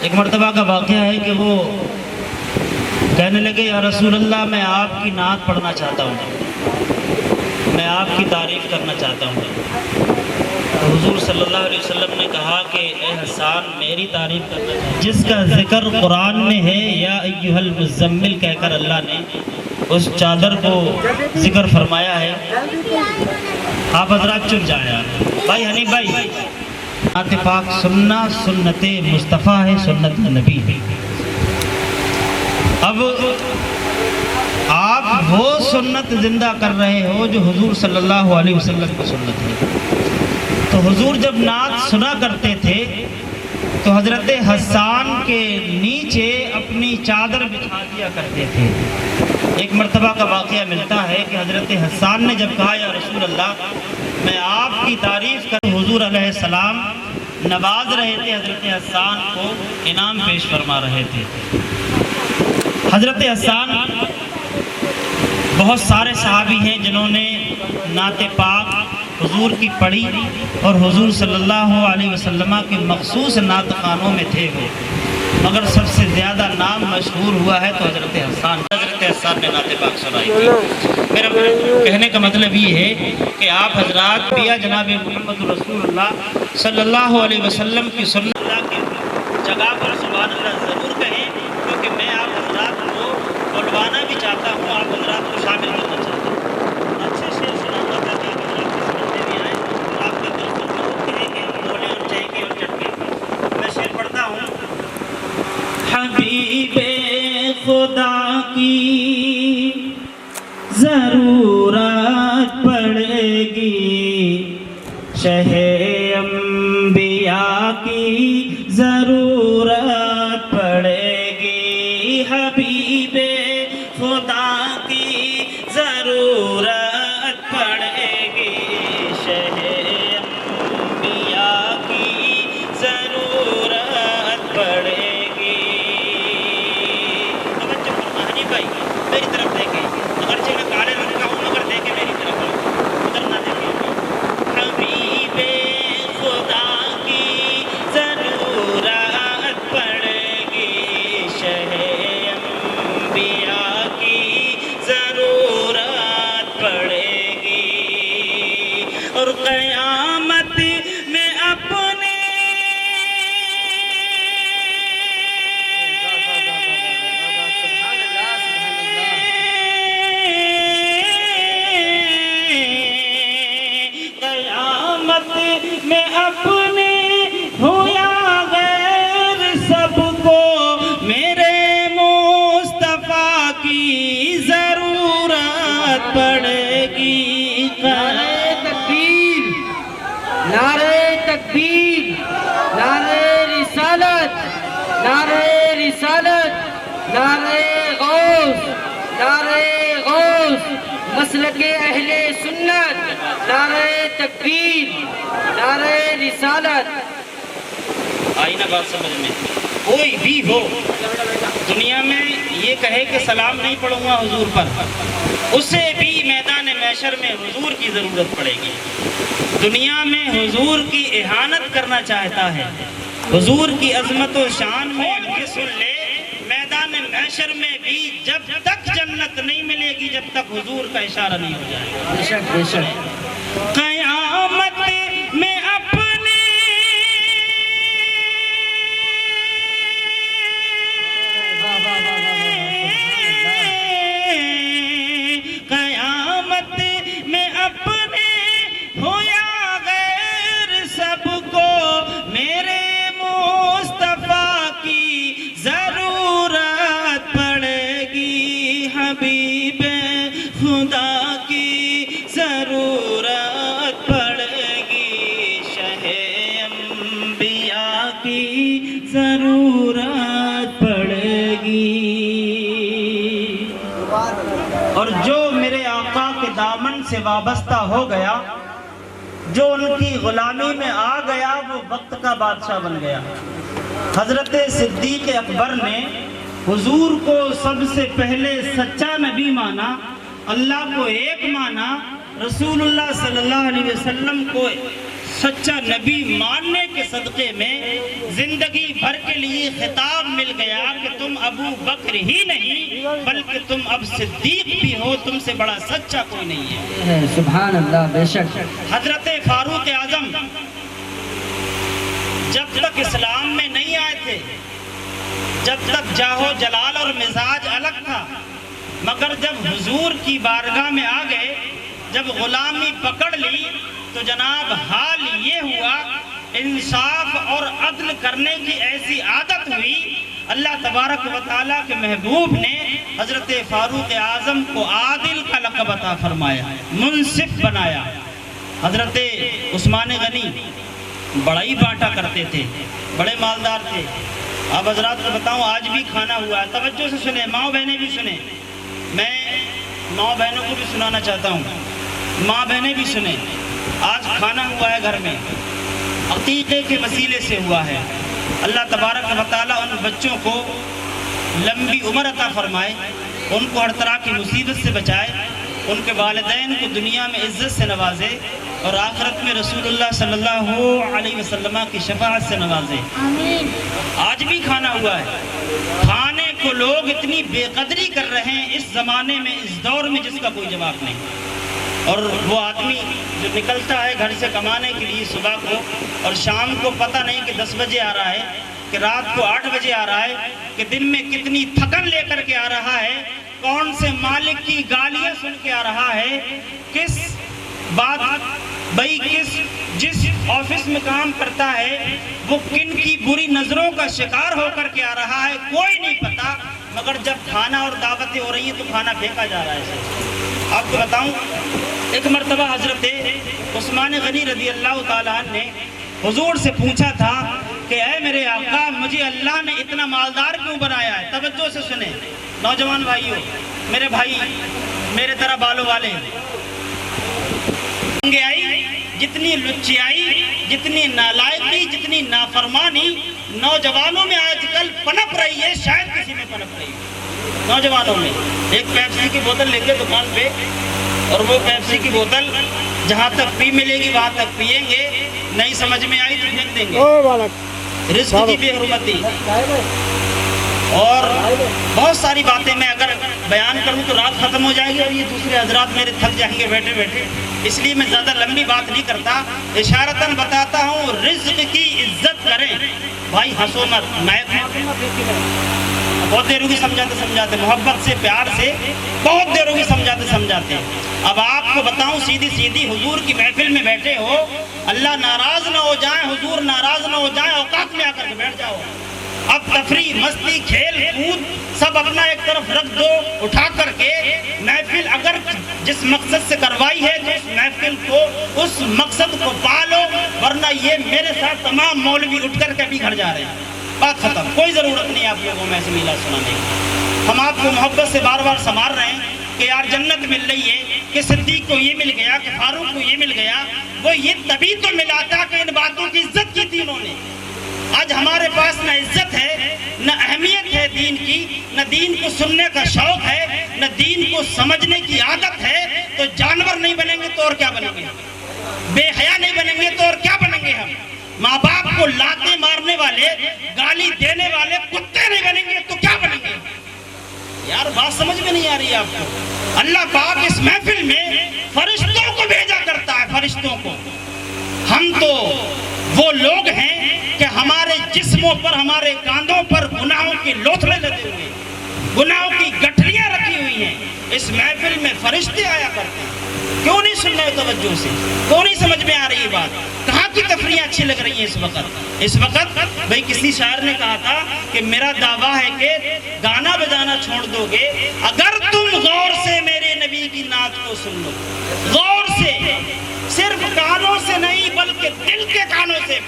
G: एक मरतबा का वाक़या है कि वो कहने लगे या रसूल अल्लाह मैं आपकी नात पढ़ना चाहता हूँ, मैं आपकी तारीफ़ करना चाहता हूँ। तो हुजूर सल्लल्लाहु अलैहि वसल्लम ने कहा कि ए हसन मेरी तारीफ़ करना चाहिए जिसका ज़िक्र कुरान में है या अय्युहल मुज़म्मिल कहकर अल्लाह ने उस चादर को ज़िक्र फरमाया है। आप हज़रात चुप जाए। भाई हनीफ भाई नात पाक सुनना सुन्नत मुस्तफ़ा है, सुन्नत नबी है। اب آپ وہ سنت زندہ کر رہے ہو جو حضور صلی اللہ علیہ وسلم کی سنت ہے۔ تو حضور جب نعت سنا کرتے تھے تو حضرت حسان کے نیچے اپنی چادر بچھا دیا کرتے تھے۔ ایک مرتبہ کا واقعہ ملتا ہے کہ حضرت حسان نے جب کہا یا رسول اللہ میں آپ کی تعریف کر، حضور علیہ السلام نواز رہے تھے، حضرت حسان کو انعام پیش فرما رہے تھے۔ حضرت حسان بہت سارے صحابی ہیں جنہوں نے نعت پاک حضور کی پڑھی اور حضور صلی اللہ علیہ وسلم کے مخصوص نعت خانوں میں تھے وہ، مگر سب سے زیادہ نام مشہور ہوا ہے تو حضرت حسان نے نعت پاک سنائی تھی۔ میرا کہنے کا مطلب یہ ہے کہ آپ حضرات بھی جناب محمد رسول اللہ صلی اللہ علیہ وسلم کی سنت اللہ کی جگہ پر سبحان اللہ ضرور کہیں، کیونکہ میں آپ حضرات کو بلوانا بھی چاہتا ہوں، آپ حضرات کو شامل کرنا چاہتا ہوں۔ اچھے سے سناؤں گا تاکہ آپ حضرات کی سمجھنے بھی آئے، آپ کے دل کو ضرور کہیں گے، بولیں اور چاہیں گے اور چڑھ کے۔ میں شعر پڑھتا ہوں۔ حبیب خدا کی ضرورت پڑے گی، شہ انبیاء کی ضرورت پڑے گی، حبیب خدا کی ضرورت پڑے گی، شہ انبیاء کی ضرورت پڑے گی۔ توجہ فرمانی بھائی میری طرف دیکھیں، اگرچہ میں کالے رنگ کا ہوں مگر دیکھیں میری طرف، ادھر نہ دیکھیں۔ حبیب خدا کی ضرورت پڑے گی، شہ انبیاء کی ضرورت پڑے گی، اور قیامت میں اپنے میں اپنے ہوں یا غیر سب کو میرے مصطفیٰ کی ضرورت پڑے گی۔
I: نعرہ تکبیر، نعرہ تکبیر، نعرہ رسالت، نعرہ رسالت، نعرہ غوث، نعرہ غوث، مسلک اہل سنت، نعرہ تکبیر، نعرہ رسالت۔
G: آئی نا بات سمجھ میں؟ کوئی بھی ہو دنیا میں یہ کہے کہ سلام نہیں پڑھوں گا حضور پر، اسے بھی میدان محشر میں حضور کی ضرورت پڑے گی۔ دنیا میں حضور کی اہانت کرنا چاہتا ہے، حضور کی عظمت و شان میں بھی سن لے، میدان محشر میں بھی جب تک جنت نہیں ملے گی جب تک حضور کا اشارہ نہیں ہو جائے۔
I: بے شک بے شک۔
G: قیامت میں اپنے قیامت میں اپنے ہو یا غیر سب کو میرے مصطفیٰ کی ضرورت پڑے گی، حبیب خدا کی ضرورت پڑے گی، شہ انبیاء کی ضرورت پڑے گی۔ اور جو میرے آقا کے دامن سے وابستہ ہو گیا، جو ان کی غلامی میں آ گیا، وہ وقت کا بادشاہ بن گیا۔ حضرت صدیق اکبر نے حضور کو سب سے پہلے سچا نبی مانا، اللہ کو ایک مانا، رسول اللہ صلی اللہ علیہ وسلم کو سچا نبی ماننے کے صدقے میں زندگی بھر کے لیے خطاب مل گیا کہ تم ابو بکر ہی نہیں بلکہ تم اب صدیق بھی ہو، تم سے بڑا سچا کوئی نہیں ہے۔
I: سبحان اللہ، بے شک۔
G: حضرت فاروق اعظم جب تک اسلام میں نہیں آئے تھے، جب تک جاہو جلال اور مزاج الگ تھا، مگر جب حضور کی بارگاہ میں آ گئے، جب غلامی پکڑ لی تو جناب حال یہ ہوا، انصاف اور عدل کرنے کی ایسی عادت ہوئی، اللہ تبارک و تعالیٰ کے محبوب نے حضرت فاروق اعظم کو عادل کا لقب عطا فرمایا، منصف بنایا۔ حضرت عثمان غنی بڑا ہی بانٹا کرتے تھے، بڑے مالدار تھے۔ اب حضرات کو بتاؤں آج بھی کھانا ہوا ہے، توجہ سے سنیں، ماں بہنیں بھی سنیں، میں ماں بہنوں کو بھی سنانا چاہتا ہوں، ماں بہنیں بھی سنیں، آج کھانا ہوا ہے گھر میں، عقیقے کے وسیلے سے ہوا ہے۔ اللہ تبارک و تعالیٰ ان بچوں کو لمبی عمر عطا فرمائے، ان کو ہر طرح کی مصیبت سے بچائے، ان کے والدین کو دنیا میں عزت سے نوازے اور آخرت میں رسول اللہ صلی اللہ علیہ وسلم کی شفاعت سے نوازے۔ آج بھی کھانا ہوا ہے، کھانے کو لوگ اتنی بے قدری کر رہے ہیں اس زمانے میں، اس دور میں، جس کا کوئی جواب نہیں۔ اور وہ آدمی جو نکلتا ہے گھر سے کمانے کے لیے صبح کو، اور شام کو پتہ نہیں کہ 10 بجے آ رہا ہے کہ رات کو 8 بجے آ رہا ہے، کہ دن میں کتنی تھکن لے کر کے آ رہا ہے، کون سے مالک کی گالیاں سن کے آ رہا ہے، کس بات بھائی جس آفس میں کام کرتا ہے وہ کن کی بری نظروں کا شکار ہو کر کے آ رہا ہے، کوئی نہیں پتا، مگر جب کھانا اور دعوتیں ہو رہی ہیں تو کھانا پھینکا جا رہا ہے۔ آپ کو بتاؤں، ایک مرتبہ حضرت عثمان غنی رضی اللہ تعالیٰ عنہ نے حضور سے پوچھا تھا کہ اے میرے آقا، مجھے اللہ نے اتنا مالدار کیوں بنایا ہے؟ توجہ سے سنیں نوجوان بھائیوں، میرے بھائی، میرے طرح بالوں والے، جتنی لچیائی، جتنی نالائقی، جتنی نافرمانی نوجوانوں میں آج کل پنپ رہی ہے، شاید کسی میں پنپ رہی ہے۔ نوجوانوں میں ایک پیپسی کی بوتل لے کے دکان پہ، اور وہ پیپسی کی بوتل جہاں تک پی ملے گی وہاں تک پیئیں گے، نہیں سمجھ میں آئی تو پھینک دیں گے۔ رزق کی بے حرمتی اور بہت ساری باتیں میں اگر بیان کروں تو رات ختم ہو جائے گی اور یہ دوسرے حضرات میرے تھک جائیں گے بیٹھے بیٹھے، اس لیے میں زیادہ لمبی بات نہیں کرتا، اشارتاً بتاتا ہوں، رزق کی عزت کریں بھائی، ہنسو مت، بہت دیر ہوگی سمجھاتے محبت سے، پیار سے بہت دیر ہوگی سمجھاتے۔ اب آپ کو بتاؤں سیدھی حضور کی محفل میں بیٹھے ہو، اللہ ناراض نہ ہو جائیں، حضور ناراض نہ ہو جائیں، اوقات میں آ کر کے بیٹھ جاؤ۔ اب تفریح، مستی، کھیل کود سب اپنا ایک طرف رکھ دو، اٹھا کر کے محفل اگر جس مقصد سے کروائی ہے تو اس محفل کو، اس مقصد کو پالو، ورنہ یہ میرے ساتھ تمام مولوی اٹھ کر کے بھی گھر جا رہے ہیں، بات ختم، کوئی ضرورت نہیں آپ لوگوں میں ایسے میلاد سنانے کی۔ ہم آپ کو محبت سے بار بار سنبھال رہے ہیں کہ یار جنت مل رہی ہے، کہ صدیق کو یہ مل گیا، کہ فاروق کو یہ مل گیا، وہ یہ تبھی تو ملا تھا کہ ان باتوں کی عزت کی تھی انہوں نے۔ آج ہمارے پاس نہ عزت ہے، نہ اہمیت ہے دین کی، نہ دین کو سننے کا شوق ہے، نہ دین کو سمجھنے کی عادت ہے، تو جانور نہیں بنیں گے تو اور کیا بنیں گے؟ بے حیا نہیں بنیں گے تو اور کیا بنیں گے ہم؟ ماں باپ کو لاتے مارنے والے، گالی دینے والے کتے نہیں بنیں گے تو کیا بنیں گے؟ یار بات سمجھ میں نہیں آ رہی ہے آپ کو؟ اللہ پاک اس محفل میں فرشتوں کو بھیجا کرتا ہے، فرشتوں کو۔ ہم تو وہ لوگ ہیں کہ ہمارے جسموں پر، ہمارے کاندھوں پر گناہوں کے لوتھڑے لگے ہوئے ہیں، گناہوں کی گٹھلیاں رکھی ہوئی ہیں۔ اس محفل میں فرشتے آیا کرتے ہیں، کیوں نہیں سن رہے توجہ سے؟ کیوں نہیں سمجھ میں آ رہی ہے بات؟ کہاں کی تفریح اچھی لگ رہی ہیں اس وقت بھائی کسی شاعر نے کہا تھا کہ میرا دعویٰ ہے کہ گانا بجانا چھوڑ دو گے اگر تم غور سے میرے نبی کی نعت کو سن لو۔ غور سے، صرف کانوں سے نہیں بلکہ دل کے کانوں سے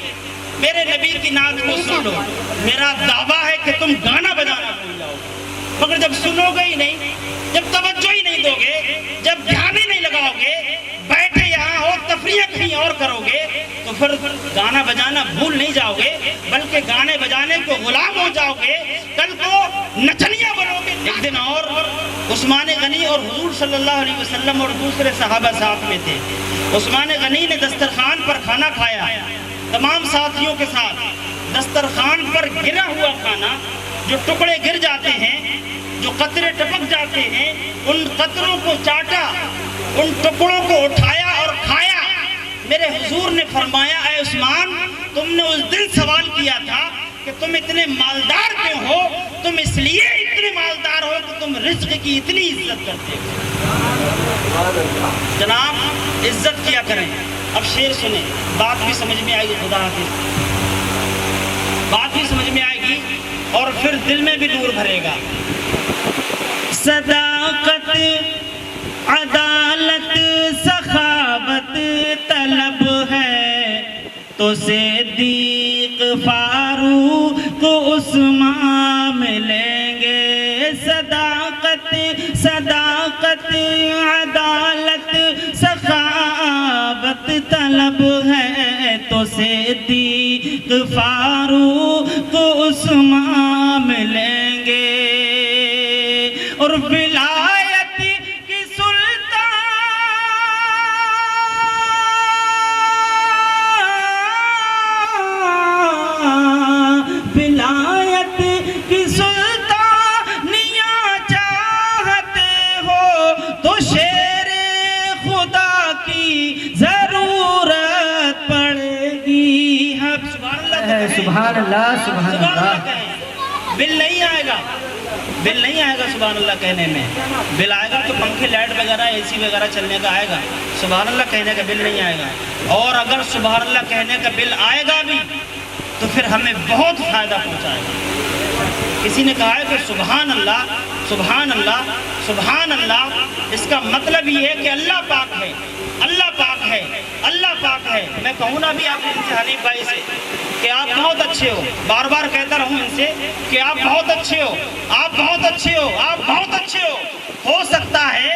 G: میرے نبی کی نعت کو سن لو۔ میرا دعویٰ ہے کہ تم گانا بجانا بھول جاؤ گے، مگر جب سنو گے ہی نہیں، جب توجہ ہی نہیں دو گے، جب دھیان ہی نہیں لگاؤ گے، بیٹھے یہاں ہو تفریح کہیں اور کرو گے، تو پھر گانا بجانا بھول نہیں جاؤ گے، بلکہ گانے بجانے کو غلام ہو جاؤ گے، کل کو نچنیاں بنو گے۔ ایک دن اور عثمان غنی اور حضور صلی اللہ علیہ وسلم اور دوسرے صحابہ ساتھ میں تھے۔ عثمان غنی نے دسترخوان پر کھانا کھایا تمام ساتھیوں کے ساتھ۔ دسترخوان پر گرا ہوا کھانا، جو ٹکڑے گر جاتے ہیں، جو قطرے ٹپک جاتے ہیں، ان قطروں کو چاٹا، ان ٹکڑوں کو اٹھایا اور کھایا۔ میرے حضور نے فرمایا اے عثمان، تم نے اس دن سوال کیا تھا کہ تم اتنے مالدار کیوں ہو؟ تم اس لیے اتنے مالدار ہو کہ تم رزق کی اتنی عزت کرتے ہو۔ جناب عزت کیا کریں۔ اب شعر سنیں، بات بھی سمجھ میں آئے گی، خدا حافظ، بات بھی سمجھ میں آئے گی۔ اور پھر دل میں بھی نور بھرے گا۔ صداقت عدالت سخاوت طلب ہے تو صدیق فاروق عثمان ملیں گے۔ صداقت عدالت سخاوت طلب ہے تو صدیق فاروق عثمان ملیں گے۔ اور ولایت کی سلطانیاں چاہتے ہو تو شیر خدا کی ضرورت پڑے گی۔
I: سبحان اللہ سبحان اللہ۔
G: بل نہیں آئے گا، بل نہیں آئے گا سبحان اللہ کہنے میں۔ بل آئے گا تو پنکھے لائٹ وغیرہ اے سی وغیرہ چلنے کا آئے گا، سبحان اللہ کہنے کا بل نہیں آئے گا۔ اور اگر سبحان اللہ کہنے کا بل آئے گا بھی تو پھر ہمیں بہت فائدہ پہنچائے گا۔ کسی نے کہا ہے کہ سبحان اللہ سبحان اللہ سبحان اللہ، اس کا مطلب یہ ہے کہ اللہ پاک ہے، اللہ پاک ہے، اللہ پاک ہے۔ میں کہوں نا بھی آپ حنیف بھائی سے کہ آپ بہت اچھے ہو، بار بار کہتا رہوں ان سے کہ آپ بہت اچھے ہو، آپ بہت اچھے ہو، آپ بہت اچھے ہو سکتا ہے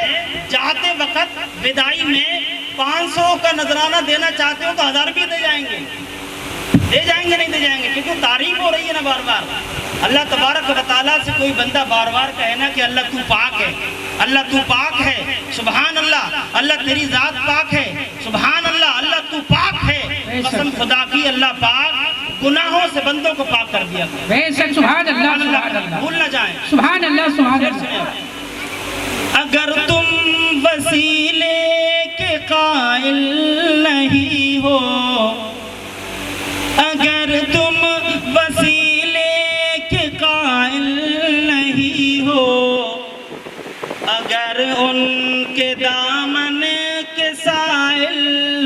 G: چاہتے وقت بدائی میں 500 کا نذرانہ دینا چاہتے ہو تو 1000 بھی دے جائیں گے، نہیں دے جائیں گے، کیونکہ تعریف ہو رہی ہے نا بار بار۔ اللہ تبارک و تعالیٰ سے کوئی بندہ بار بار کہے نا کہ اللہ تو پاک ہے، اللہ تو پاک ہے، سبحان اللہ، اللہ تیری ذات پاک ہے، سبحان اللہ، اللہ تو پاک ہے۔ قسم خدا کی اللہ پاک گناہوں سے بندوں کو پاک کر دیا کرے۔
H: بے شک سبحان اللہ سبحان اللہ،
G: بھول نہ جائیں
H: سبحان اللہ سبحان اللہ۔
G: اگر تم وسیلے کے قائل نہیں ہو، اگر تم وسیلے کے قائل نہیں ہو، اگر ان کے دامن کے سائل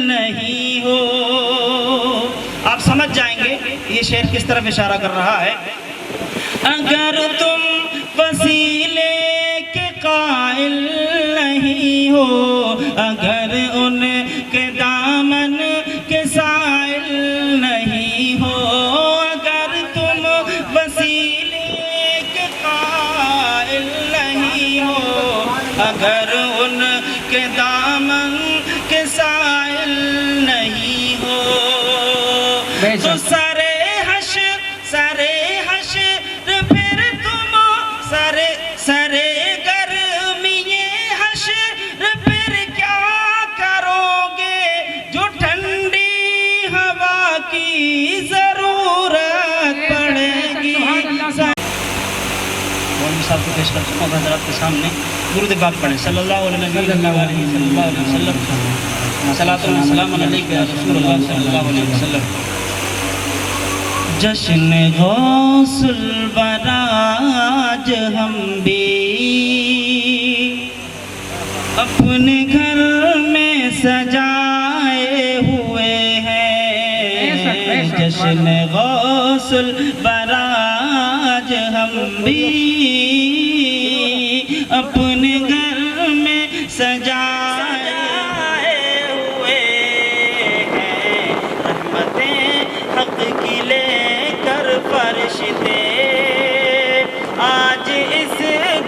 G: نہیں ہو، آپ سمجھ جائیں گے یہ شعر کس طرف اشارہ کر رہا ہے۔ اگر تم وسیلے کے قائل نہیں ہو، اگر ان کے دامن کے سائل نہیں ہو، اگر تم وسیلے کے قائل نہیں ہو، اگر ان کے دامن کے سائل نہیں ہو، تو سرے حشر پھر تم سرے گرمی حشر پھر کیا کرو گے، جو ٹھنڈی ہوا کی ضرورت پڑے گی۔ مولوی صاحب کو پیش کر چکا ہوں حضرات کے سامنے، درود پاک پڑھیں صلی اللہ علیہ وسلم۔ صلاۃ و سلام علیک یا رسول اللہ صلی اللہ علیہ وسلم۔ جشن غوث البراج ہم بھی اپنے گھر میں سجائے ہوئے ہیں، جشن غوث البراج ہم بھی اپنے گھر میں سجائے ہوئے ہیں، رحمتیں حق کی لے کر فرشتے آج اس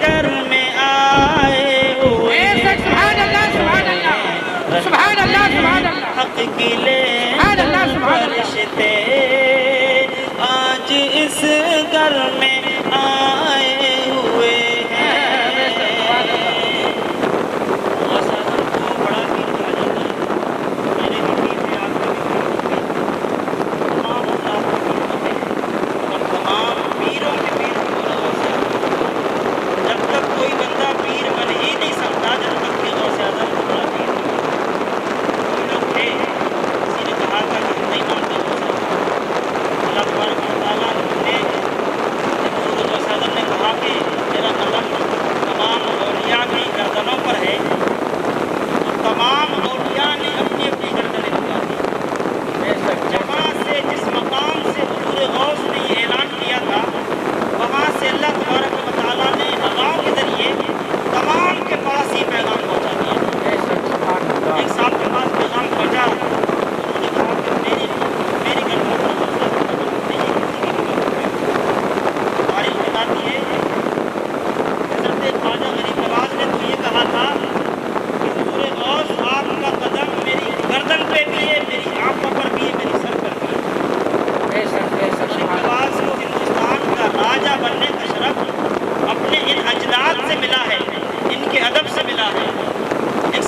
G: گھر میں آئے ہوئے ہیں،
H: سبحان اللہ سبحان اللہ،
G: حق کی لے کر فرشتے آج اس گھر میں آئے ہوئے ہیں۔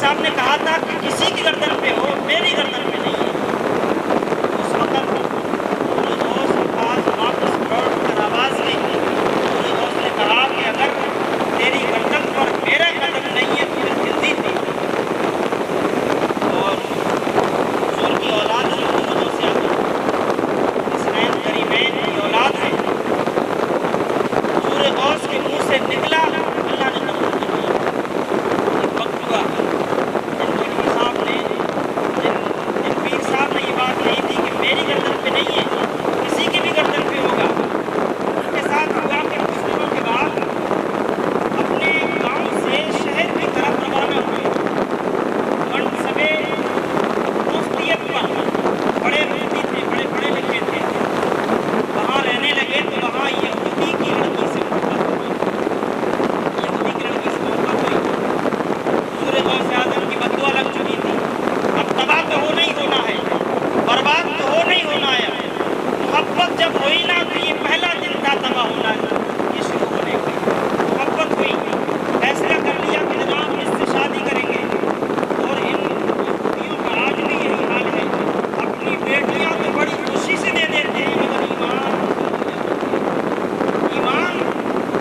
G: صاحب نے کہا تھا کہ کسی کی گردن پہ ہو، میری گردن پہ نہیں ہے۔ اس وقت حضور غوث کے پاس واپس لوٹ کر آواز نہیں دی۔ حضور غوث نے کہا کہ اگر تیری گردن پر میرا قدم نہیں ہے تو پھر خنزیر نہیں۔ اور حضور کی اولاد حضور غوث اعظم حسنین کریمین کی اولاد ہے۔ حضور غوث کے منہ سے نکلا، اللہ نے قبول کر لیا۔ ایک وقت ہوا جن پیر صاحب نے یہ بات کہی تھی کہ میری گردن پہ نہیں ہے، کسی کی بھی گردن پہ ہوگا، ان کے ساتھ ہوا کہ کچھ دنوں کے بعد اپنے گاؤں سے شہر کی طرف روانہ ہوئے۔ منصبے مفتیت پر بڑے مفتی تھے، بڑے پڑھے لکھے تھے، وہاں رہنے لگے تو وہاں یہودی کی لڑکی سے محبت ہوئی۔ یہودی کی لڑکی سے محبت ہوئی، حضور غوث اعظم کی بددعا لگ چکی تھی، اب تباہ تو ہو نہیں ہونا ہے، برباد تو ہو نہیں ہونا ہے۔ محبت جب ہوئی نا تو یہ پہلا دن تھا تباہ ہونا یہ شروع ہونے کا۔ محبت ہوئی، فیصلہ کر لیا کہ جناب اس سے شادی کریں گے، اور ان یہودیوں کا آج بھی یہی حال ہے، اپنی بیٹیاں تو بڑی خوشی سے دے دیتے ہیں مگر ایمان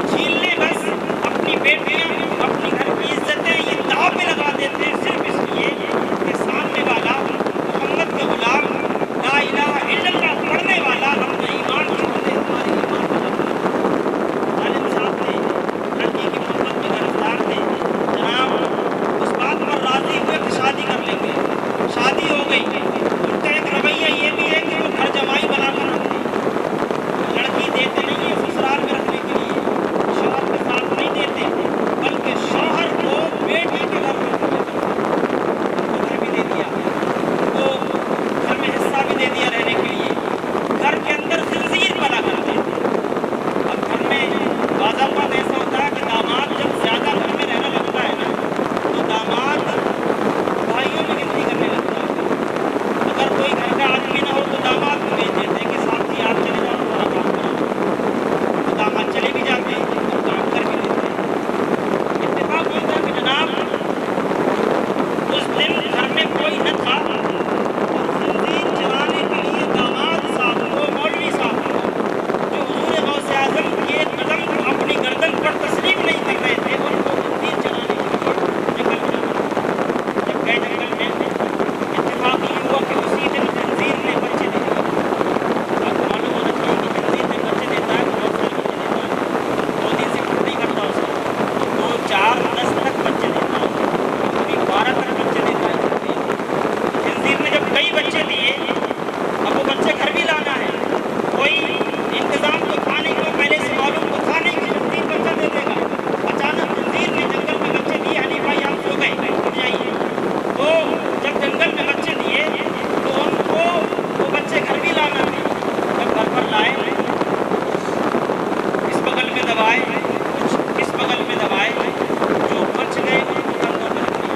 G: چھین لے، بس اپنی بیٹیاں اپنی گھر کی عزتیں یہ داؤ پہ لگا دیتے ہیں صرف اس لیے کہ سامنے والا محمد کا غلام لا الہ الا اللہ پڑھنے والا اپنا ایمان چھوڑ دے۔ ہمارے ایمان کو عالم صاحب نے لڑکی کی محبت میں گرفتار تھے، جناب اس بات پر راضی ہوئے کہ شادی کر لیں گے، شادی ہو گئی۔ ان کا ایک رویہ یہ بھی ہے کہ وہ گھر جمائی بنا کر رکھتے ہیں، لڑکی دیتے نہیں ہیں سسرال میں رکھنے کے لیے، شوہر کے ساتھ نہیں دیتے، بلکہ شوہر کو بیٹی کے گھر میں گھر بھی دے دیا، وہ گھر میں حصہ بھی دے دیا رہنے کے لیے، گھر کے اندر خنزیر پلا کرتے تھے۔ اب گھر میں بعض اوقات ایسا ہوتا ہے کہ داماد جب زیادہ گھر میں رہنے لگتا ہے نا تو داماد بھائیوں میں گنتی کرنے لگتا ہے۔ اگر کوئی گھر کا آدمی نہ ہو تو داماد کو بھیج دیتے ہیں کہ ساتھ ہی آپ چلے جاؤ تھوڑا کام کرو، تو داماد چلے بھی جاتے ہیں اور کام کر بھی لیتے ہیں۔ اتفاق ہوتا ہے کہ جناب اس دن گھر میں کوئی نہ تھا اور خنزیر چلانے کے لیے داماد صاحب کو، مولوی صاحب کو، جو حضور غوث اعظم کے قدم کو اپنی گردن پر تسلیم نہیں کر رہے تھے، ان کو خنزیر چلانے کے لیے جنگل میں جب گئے جنگل میں اتفاق یہ ہوا کہ اسی دن خنزیر نے بچے دے دیے۔ آپ کو معلوم ہونا چاہیے کہ خنزیر جب بچے دیتا ہے تو بہت سارے بچے دیتا ہے، 2 دن سے کچھ نہیں کرتا اسے، 2 4 10 تک بچے دیتا ہے، کبھی 12 تک بچے دیتا ہے خنزیر نے۔ جب کئی بچے دیے، اب وہ بچے گھر بھی لانا ہے، کوئی انتظام تو تھا نہیں، کوئی پہلے سے معلوم تو تھا نہیں کہ خنزیر بچہ دے دے گا۔ اچانک خنزیر نے جنگل میں بچے دیے، علی بھائی آپ سو گئے اٹھ جائیے، تو جب جنگل میں بچے دیے تو ان کو وہ بچے گھر بھی لانا تھے۔ جب گھر پر لائے، اس بغل میں دبائے، کچھ اس بغل میں دبائے، جو بچ گئے ان کو کندھوں پہ رکھ لیا،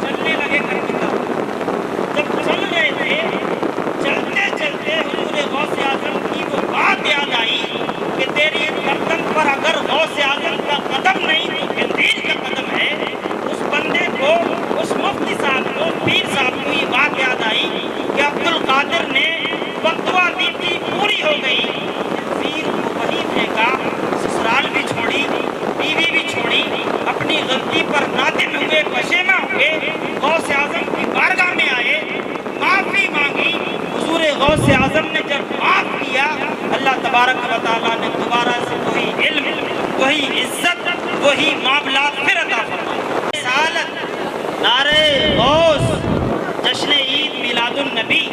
G: چلنے لگے گھر کی طرف۔ جب چل رہے تھے، چلتے چلتے حضور غوث اعظم کی وہ بات یاد آئی کہ تیری گردن پر اگر غوث اعظم کا قدم نہیں تو خنزیر کا قدم ہے۔ اس بندے کو، اس مفتی صاحب کو، پیر صاحب کو یہ بات یاد آئی کہ عبد القادر نے بددعا دی تھی، پوری ہو گئی، خنزیر کو وہیں پھینکا، سسرال بھی چھوڑی، بیوی بھی چھوڑی، اپنی غلطی پر نادم ہوئے، پشیماں ہوئے، غوث اعظم کی بارگاہ میں آئے، معافی مانگی۔ حضور غوث اعظم نے جب معاف کیا، اللہ تبارک و تعالیٰ نے دوبارہ سے وہی علم، وہی عزت، وہی معاملات پھر عطا فرمائے۔ رسالت، نعرہ غوث، جشن عید میلاد النبی،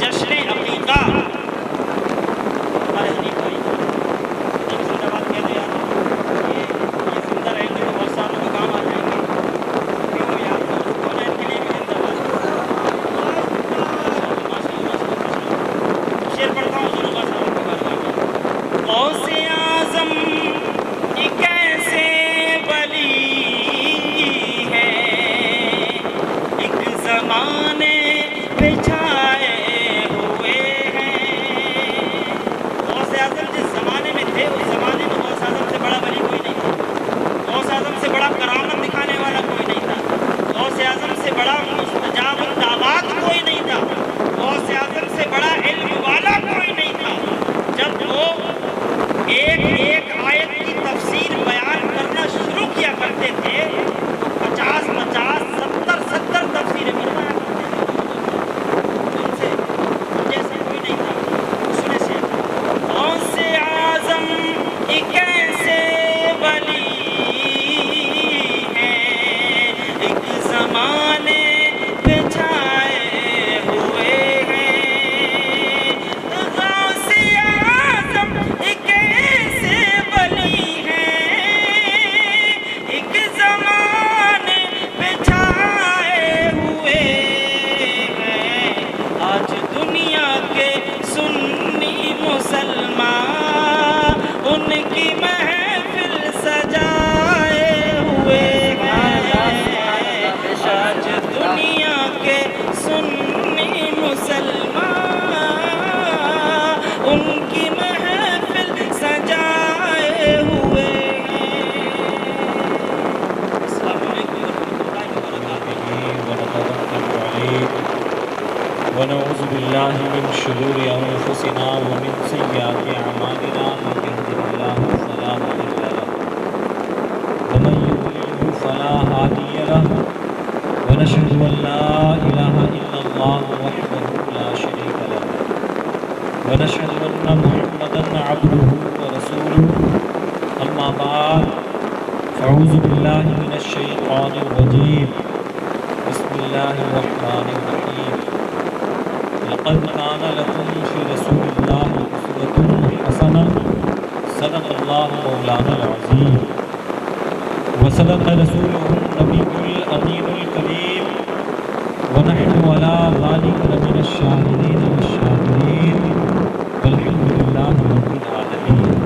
G: جشن عقیقہ۔ ہمارے حنیف بھائی جب زندہ باد کہتے ہیں یہ زندہ رہیں گے تو بہت ساروں کو کام آ جائیں گے، کیوں یار کون ہے ان کے لیے بھی زندہ باد۔ شعر پڑھتا ہوں ضرور صاحب کے بارے میں۔ غوث اعظم ایک ایسے ولی ہے، ایک زمانے پہ چھائے ہوئے ہیں، بالله من شرور أنفسنا ومن سيئات أعمالنا من يهده الله فلا مضل له ومن يضلل فلا هادي له ونشهد أن لا إله إلا الله وحده لا شريك له ونشهد أن محمدا عبده ورسوله أما بعد فأعوذ بالله من الشيطان الرجيم بسم الله الرحمن الرحيم لقد كان لكم في رسول الله أسوة حسنة صدق الله مولانا العظيم وصدق رسوله النبي الأمين الكريم ونحن على ذلك لمن الشاهدين والشاكرين والحمد لله رب العالمين.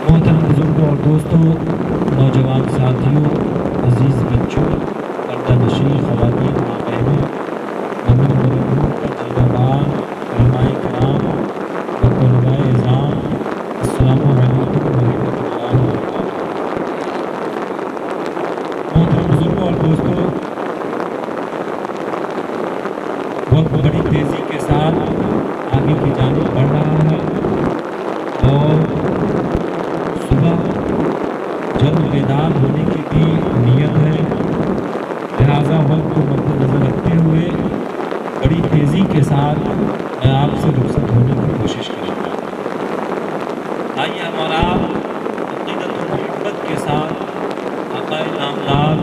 G: محترم بزرگوں اور دوستوں، نوجوان ساتھیوں، عزیز بچوں، پردہ نشین خواتین، ماں بہنوں، مومن مرحوم تجربان، علماء کرام و طلباء اعظام، السلام علیکم ورحمۃ اللہ وبرکاتہ. محترم بزرگوں اور دوستوں، وقت بڑی تیزی کے ساتھ آگے کی جانب بڑھ رہا ہے اور صبح جلد بیدار ہونے کی بھی نیت ہے، لہٰذا وقت کو مد نظر رکھتے ہوئے بڑی تیزی کے ساتھ میں آپ سے رخصت ہونے کی کوشش کروں گا. آئیے ہمارا عقیدت و محبت کے ساتھ آقا نامدار،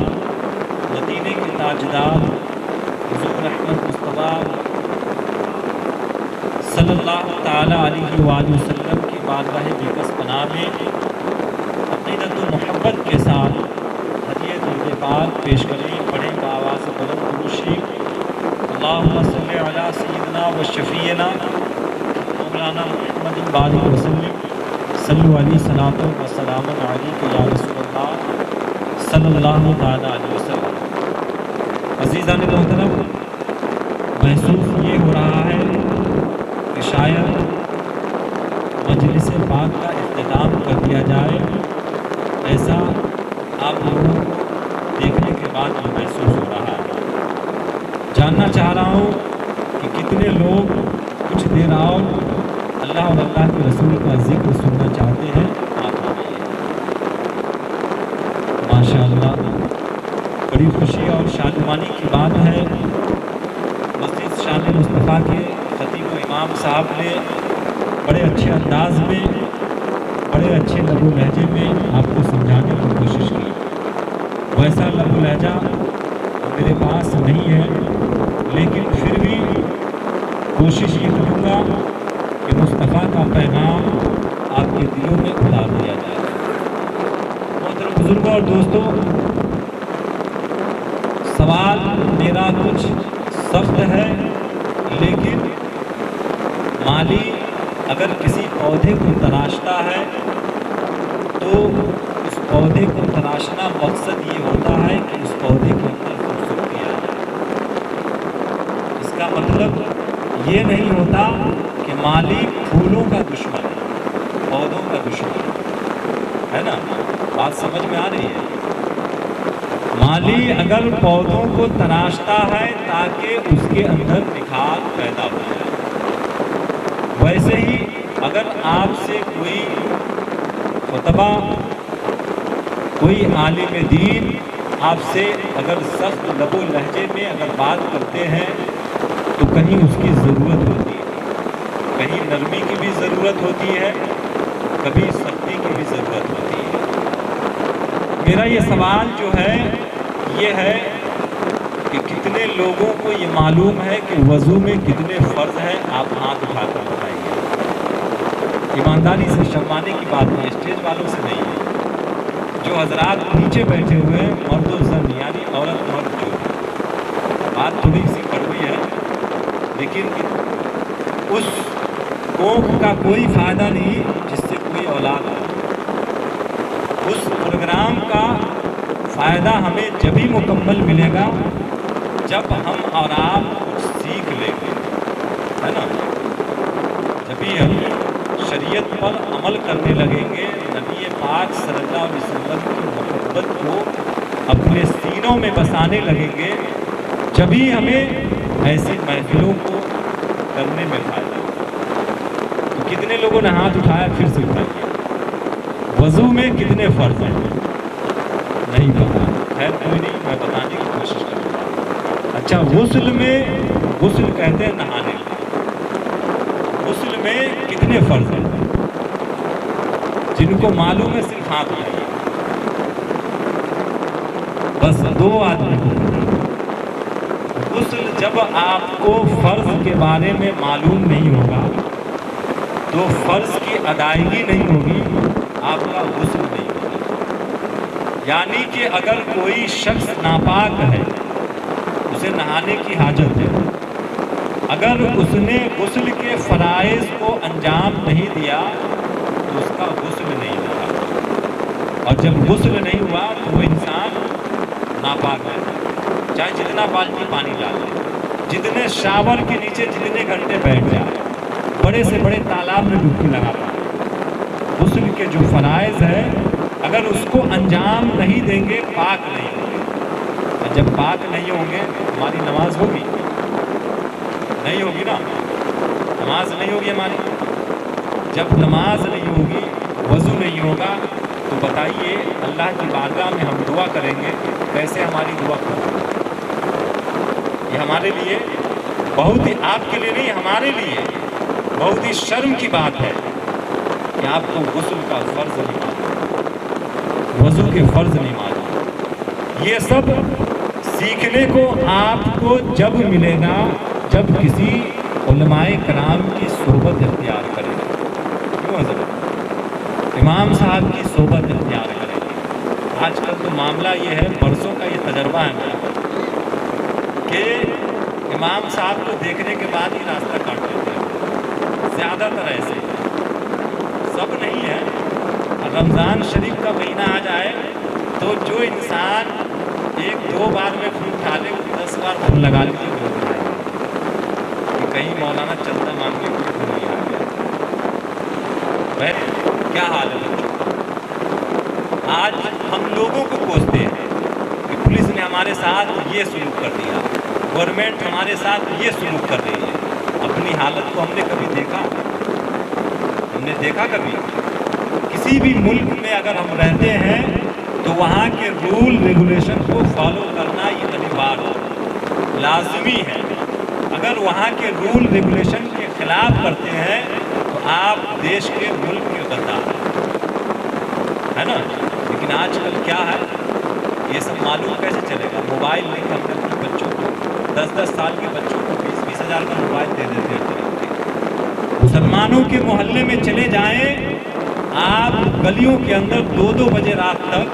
G: مدینے کے تاجدار حضور رحمت مصطفیٰ صلی اللہ تعالیٰ علیہ وآلہ وسلم کی بارگاہ بیکس پناہ میں عقیدت و محبت کے ساتھ ہدیہ درود پاک پیش کریں. پڑھیں بآواز بلند درود شریف. اللہم صلی علی سیدنا و شفیعنا مولانا محمد بارک وسلم صلو علیہ صلاۃ و سلام علیک یا رسول اللہ صلی اللہ تعالیٰ علیہ وسلم. عزیزان محترم، محسوس یہ ہو رہا ہے کہ شاید مجلس پاک کا اختتام کر دیا جائے، ایسا آپ لوگوں کو دیکھنے کے بعد یہ محسوس ہو رہا ہے. جاننا چاہ رہا ہوں کہ کتنے لوگ کچھ دیر اور اللہ اور اللہ کے رسول کا ذکر سننا چاہتے ہیں. ماشاء اللہ، بڑی خوشی اور شادمانی کی بات ہے. مسجد شان مصطفیٰ کے خطیب و امام صاحب نے بڑے اچھے انداز میں، بڑے اچھے لب و لہجے میں آپ کو سمجھانے کی کوشش کی. ویسا لب و لہجہ میرے پاس نہیں ہے، لیکن پھر بھی کوشش یہ کروں گا کہ مصطفیٰ کا پیغام آپ کے دلوں میں اتار دیا جائے. محترم بزرگوں اور دوستوں، سوال میرا کچھ سخت ہے، لیکن مالی اگر کسی پودے کو تراشتا ہے تو اس پودے کو تراشنا مقصد یہ ہوتا ہے کہ اس پودے کے اندر خوبصورتی آ جائے. اس کا مطلب یہ نہیں ہوتا کہ مالی پھولوں کا دشمن ہے، پودوں کا دشمن ہے نا. بات سمجھ میں آ رہی ہے؟ مالی اگر پودوں کو تراشتا ہے تاکہ اس کے اندر نکھار پیدا ہو جائے، ویسے ہی اگر آپ سے کوئی خطبہ، کوئی عالم دین آپ سے اگر سخت لب و لہجے میں اگر بات کرتے ہیں تو کہیں اس کی ضرورت ہوتی ہے، کہیں نرمی کی بھی ضرورت ہوتی ہے، کبھی سختی کی بھی ضرورت ہوتی ہے. میرا یہ سوال جو ہے یہ ہے کہ کتنے لوگوں کو یہ معلوم ہے کہ وضو میں کتنے فرض ہیں؟ آپ ہاتھ اٹھا کر بتائیے. ایمانداری سے شرمانے کی بات نہیں، اسٹیج والوں سے نہیں ہے. جو حضرات نیچے بیٹھے ہوئے ہیں، مرد و زن یعنی عورت مرد جو ہے، بات تھوڑی سی کڑوی ہے، لیکن اس کوکھ کا کوئی فائدہ نہیں جس سے کوئی اولاد ہو. اس پروگرام کا فائدہ ہمیں جبھی مکمل ملے گا جب ہم اور آپ سیکھ لیں گے، ہے نا. جبھی ہم شریعت پر عمل کرنے لگیں گے، نبی پاک صلی اللہ علیہ وسلم کی محبت کو اپنے سینوں میں بسانے لگیں گے، جبھی ہمیں
K: ऐसी महफिलों को करने में फायदा। तो कितने लोगों ने हाथ उठाया, फिर से उठाइए। वज़ू में कितने फ़र्ज़ हैं? नहीं पता। खैर कोई नहीं, मैं बताने की कोशिश करूँगा। अच्छा, गुस्ल में, गुस्ल कहते हैं नहाने में, गुस्ल में कितने फ़र्ज़ हैं? जिनको मालूम है सिर्फ हाथ उठाइए। बस 2 आदमी को पता है। गुस्ल जब आपको फ़र्ज़ के बारे में मालूम नहीं होगा तो फ़र्ज़ की अदायगी नहीं होगी, आपका गुस्ल नहीं होगा। यानी कि अगर कोई शख्स नापाक है, उसे नहाने की हाजत है, अगर उसने गुस्ल के फ़राइज़ को अंजाम नहीं दिया तो उसका गुस्ल नहीं हुआ। और जब गुस्ल नहीं हुआ तो वो इंसान नापाक है, चाहे जितना बाल्टी पानी डाल ले, जितने शावर के नीचे जितने घंटे बैठ जाए, बड़े से बड़े तालाब में डुबकी लगा पाए, गुस्ल के जो फ़राइज़ है अगर उसको अंजाम नहीं देंगे पाक नहीं होंगे। और जब पाक नहीं होंगे हमारी नमाज होगी? नहीं होगी ना, नमाज नहीं होगी हमारी। जब नमाज नहीं होगी, वज़ू नहीं होगा, तो बताइए अल्लाह की बारगाह में हम दुआ करेंगे, कैसे हमारी दुआ करेंगे? ये हमारे लिए बहुत ही, आपके लिए नहीं, हमारे लिए बहुत ही शर्म की बात है कि आपको गुस्ल का फ़र्ज़ नहीं मालूम, वज़ू के फ़र्ज़ नहीं मालूम। ये सब सीखने को आपको जब मिलेगा जब किसी उलमाए कराम की सोबत इख्तियार करेंगे। क्यों हज़रत? इमाम साहब की सोबत इख्तियार करेंगे। आजकल तो मामला ये है, बरसों का ये तजर्बा है मेरा, कि इमाम साहब को देखने के बाद ही रास्ता काट लेते हैं। ज़्यादातर ऐसे, सब नहीं है। रमज़ान शरीफ का महीना आ जाए तो जो इंसान 1-2 बार में खून खा ले, 10 बार खून लगा लीजिए, कहीं मौलाना चलता मांगने को खून नहीं आ गया। वह क्या हाल है बच्चों? आज हम लोगों को कोसते हैं कि पुलिस ने हमारे साथ ये सलूक कर दिया, गवर्नमेंट हमारे साथ ये सलूक कर रही है। अपनी हालत को हमने कभी देखा? हमने देखा कभी? किसी भी मुल्क में अगर हम रहते हैं तो वहाँ के रूल रेगुलेशन को फॉलो करना ये अनिवार्य है, लाजमी है। अगर वहाँ के रूल रेगुलेशन के खिलाफ करते हैं तो आप देश के, मुल्क के गद्दार है ना। लेकिन आजकल क्या है, ये सब मालूम कैसे चलेगा? मोबाइल नहीं, हमने अपने बच्चों को, 10-10 साल के बच्चों को 20-20 हज़ार का मोबाइल दे देते हैं। मुसलमानों के मोहल्ले में चले जाएं आप, गलियों के अंदर 2-2 बजे रात तक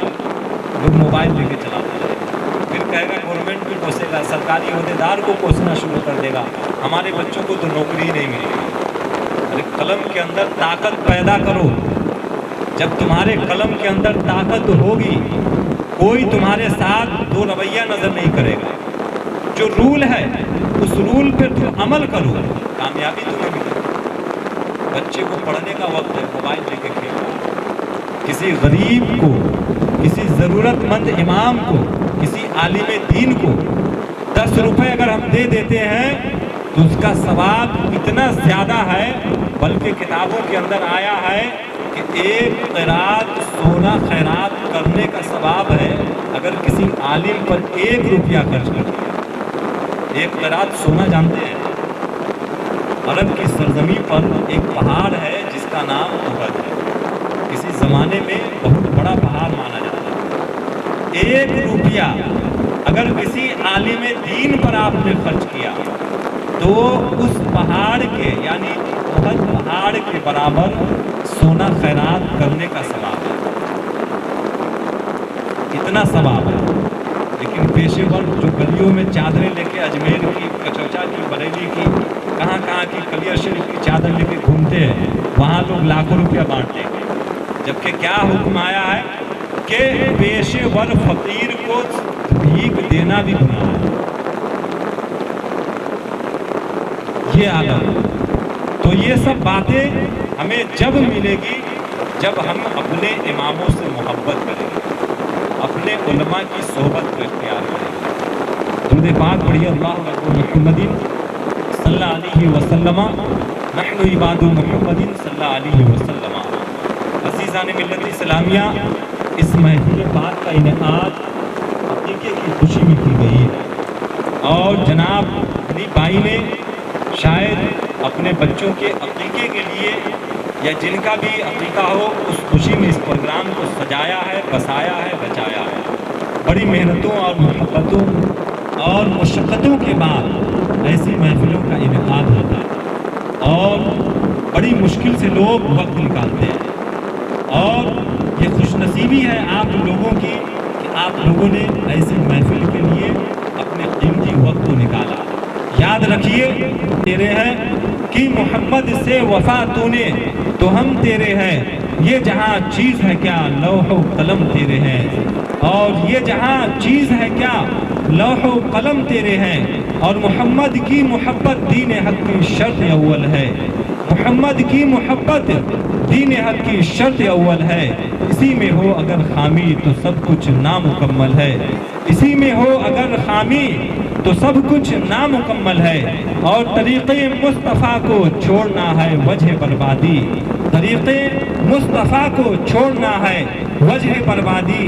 K: लोग मोबाइल लेके चलाते हैं। फिर कहेगा गवर्नमेंट भी कोसेगा, सरकारी अहदेदार को कोसना शुरू कर देगा, हमारे बच्चों को तो नौकरी ही नहीं मिलेगी। अरे कलम के अंदर ताकत पैदा करो। जब तुम्हारे कलम के अंदर ताकत होगी, कोई तुम्हारे साथ दो रवैया नज़र नहीं करेगा। जो रूल है उस रूल पे तुम अमल करो, कामयाबी तुम्हें मिलेगी। बच्चे को पढ़ने का वक्त है, मोबाइल लेके खेल रहा है। किसी गरीब को, किसी ज़रूरतमंद इमाम को, किसी आलिम दीन को 10 रुपए अगर हम दे देते हैं तो उसका सवाब इतना ज़्यादा है, बल्कि किताबों के अंदर आया है कि 1 क़िरात सोना खैरात करने का सवाब है अगर किसी आलिम पर 1 रुपया खर्च कर दिया। 1 क़िरात सोना जानते हैं? अरब की सरजमी पर एक पहाड़ है जिसका नाम उहद है। किसी ज़माने में बहुत बड़ा पहाड़ माना जाता है। 1 रुपया अगर किसी आलिम दीन पर आपने खर्च किया तो उस पहाड़ के, यानी उहद पहाड़ के बराबर सोना खैरात करने का सवाब है। इतना सवाब है। लेकिन पेशेवर जो गलियों में चादरें लेके, अजमेर की, कचौचा की, बरेली की, कहाँ की, कलिया शरीफ की चादर लेके घूमते हैं, वहाँ लोग लाखों रुपया बांटते हैं। जबकि क्या हुक्म आया है कि पेशेवर फकीर को भीख देना भी गुनाह है। ये आदत, तो ये सब बातें हमें जब मिलेगी जब हम अपने इमामों से मोहब्बत करेंगे, अपने उलमा की सोहबत को इख्तियार करेंगे। दुरूद पाक पढ़िए अल्लाह मुहम्मदिन सल्लल्लाहु अलैहि वसल्लम नहनु इबादु मुहम्मदिन सल्लल्लाहु अलैहि वसल्लम। अज़ीज़ान मिल्लत इस्लामिया, इस महफिल पाक का इनेकाद अक़ीक़े की खुशी में की गई है और जनाब अली भाई ने शायद अपने बच्चों के अक़ीक़े के लिए या जिनका भी अक़ीक़ा हो उस खुशी में इस प्रोग्राम को सजाया है, बसाया है, बचाया है। बड़ी मेहनतों और मोहब्बतों और मुशक्क़तों के बाद ऐसी महफिलों का इनेकाद होता है और बड़ी मुश्किल से लोग वक्त निकालते हैं और ये खुशनसीबी है आप लोगों की कि आप लोगों ने ऐसी महफिल के लिए अपने कीमती वक्त को निकाला। याद रखिए तेरे हैं कि मोहम्मद से वफा तूने तो हम तेरे हैं, ये जहाँ चीज़ है क्या लौह कलम तेरे हैं, और ये जहाँ चीज़ है क्या लौह कलम तेरे हैं। और मोहम्मद की मोहब्बत दीन हक की शर्त अव्वल है, मोहम्मद की मोहब्बत दीन हक की शर्त अव्वल है। इसी में हो अगर खामी तो सब कुछ नामुकम्मल है, इसी में हो अगर खामी तो सब कुछ नामुकम्मल है। और तरीक़े मुस्तफ़ा को छोड़ना है वजह बर्बादी, तरीक़े मुस्तफ़ा को छोड़ना है वजह बर्बादी।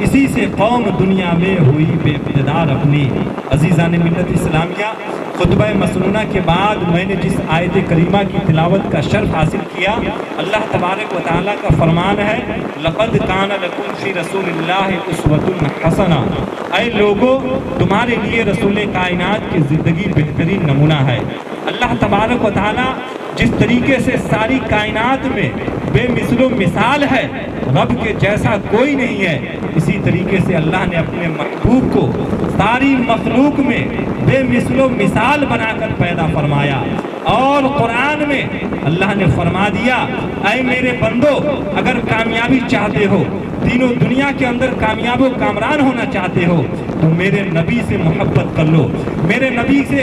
K: इसी से कौम दुनिया में हुई बेइक़्तिदार अपनी। अज़ीज़ान मिल्लत इस्लामिया, खुतबा मसनूना के बाद मैंने जिस आयत करीमा की तिलावत का शर्फ हासिल किया, अल्लाह तबारक व तआला का फरमान है, लक़द कान लकुम फ़ी रसूलिल्लाहि उस्वतुन हसना। ऐ लोगों, तुम्हारे लिए रसूल कायनात की ज़िंदगी बेहतरीन नमूना है। अल्लाह तबारक व तआला जिस तरीके से सारी कायनात में बेमिसलो मिसाल है, रब के जैसा कोई नहीं है, इसी तरीके से अल्लाह ने अपने महबूब को सारी मखलूक में बेमिसलो मिसाल बनाकर पैदा फरमाया। और कुरान में अल्लाह ने फरमा दिया, ऐ मेरे बंदो, अगर कामयाबी चाहते हो, तीनों दुनिया के अंदर कामयाब व कामरान होना चाहते हो, तो मेरे नबी से मोहब्बत कर लो, मेरे नबी से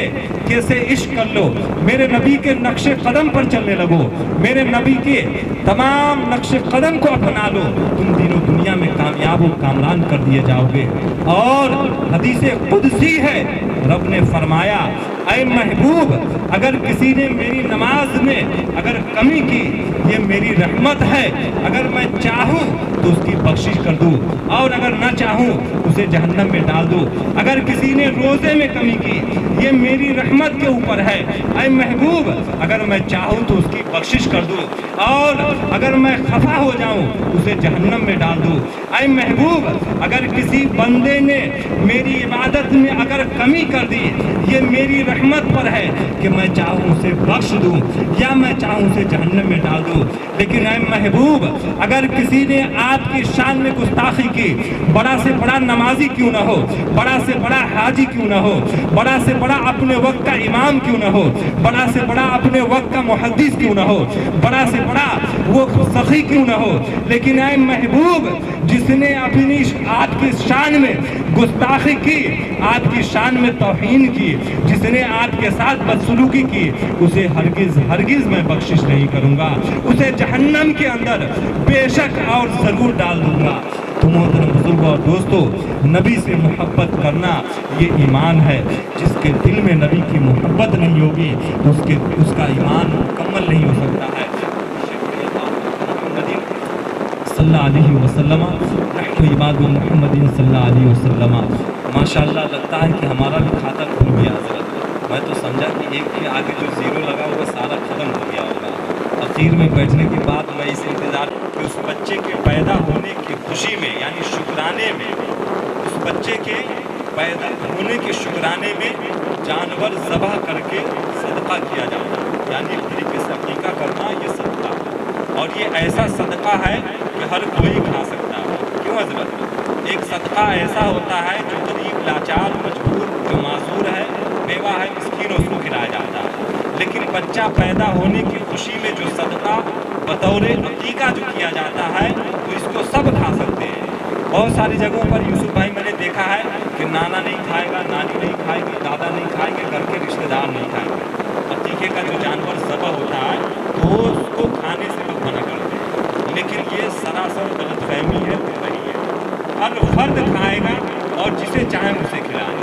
K: कैसे इश्क कर लो, मेरे नबी के नक्शे कदम पर चलने लगो, मेरे नबी के तमाम नक्शे कदम को अपना लो, तुम तीनों दुनिया में कामयाब व कामरान कर दिए जाओगे। और हदीस कुदसी है, रब ने फरमाया, ऐ महबूब, अगर किसी ने मेरी नमाज में अगर कमी की, ये मेरी रहमत है, अगर मैं चाहूँ तो उसकी बख्शिश कर दूँ और अगर ना चाहूँ उसे जहन्नम में डाल दूँ। अगर किसी ने रोज़े में कमी की, ये मेरी रहमत के ऊपर है। ऐ महबूब, अगर मैं चाहूँ तो उसकी बख्शिश कर दूँ और अगर मैं खफा हो जाऊँ उसे जहन्नम में डाल दूँ। ऐ महबूब, अगर किसी बंदे ने मेरी इबादत में अगर कमी कर दी, ये मेरी रहमत पर है कि मैं चाहूँ उसे बख्श दूँ या मैं चाहूँ उसे जहन्नम में डाल दूँ। लेकिन ऐ महबूब, अगर किसी ने आपकी शान में गुस्ताखी की, बड़ा से बड़ा नमाजी क्यों ना हो, बड़ा से बड़ा हाजी क्यों ना हो, बड़ा से बड़ा अपने वक्त का इमाम क्यों ना हो, बड़ा से बड़ा अपने वक्त का मुहद्दिस क्यों ना हो, बड़ा से बड़ा वो सखी क्यों ना हो, लेकिन ऐ महबूब, जिसने अपनी आपकी शान में गुस्ताखी की, आपकी शान में तौहीन की, जिसने आपके साथ बदसलूकी की, उसे हरगिज़ हरगिज़ मैं बख्शिश नहीं करूँगा, उसे जहन्नम के अंदर बेशक और ज़रूर डाल दूँगा। तो मोहतरम बुजुर्ग और दोस्तों, नबी से मोहब्बत करना ये ईमान है। जिसके दिल में नबी की मोहब्बत नहीं होगी तो उसका ईमान मुकम्मल नहीं हो सकता है। सल्लल्लाहु अलैहि वसल्लम, नहनु इबादु मुहम्मदिन सल्लल्लाहु अलैहि वसल्लम। माशाअल्लाह, लगता है कि हमारा भी खाता खुल गया हज़रत। मैं तो समझा कि एक के आगे जो ज़ीरो लगा होगा सारा ख़त्म हो गया होगा। आखिर में बैठने के बाद मैं इस इंतज़ार कि उस बच्चे के पैदा होने की खुशी में, यानी शुक्राने में, उस बच्चे के पैदा होने के शुक्राने में जानवर ज़बह करके सदका किया जाता है, यानी एक तरीके से अक़ीक़ा करना ये सदका। और ये ऐसा सदका है कि हर कोई खा सकता है। क्यों हज़रत? एक सदका ऐसा होता है जो गरीब, लाचार, मजबूर, जो माजूर है, बेवा है, मिस्कीन, उसको खिलाया जाता है। लेकिन बच्चा पैदा होने की खुशी में जो सदका बतौर अक़ीक़ा जो किया जाता है, तो इसको सब खा सकते हैं। बहुत सारी जगहों पर यूसुफ भाई मैंने देखा है कि नाना नहीं खाएगा, नानी नहीं खाएगी, दादा नहीं खाएंगे, घर के रिश्तेदार नहीं खाएंगे। अक़ीक़े का जो जानवर ज़बह होता है तो उसको खाने से लोग मना करते हैं, लेकिन ये सरासर गलतफहमी है, नहीं है। हर फर्द खाएगा और जिसे चाहे उसे खिलाएं।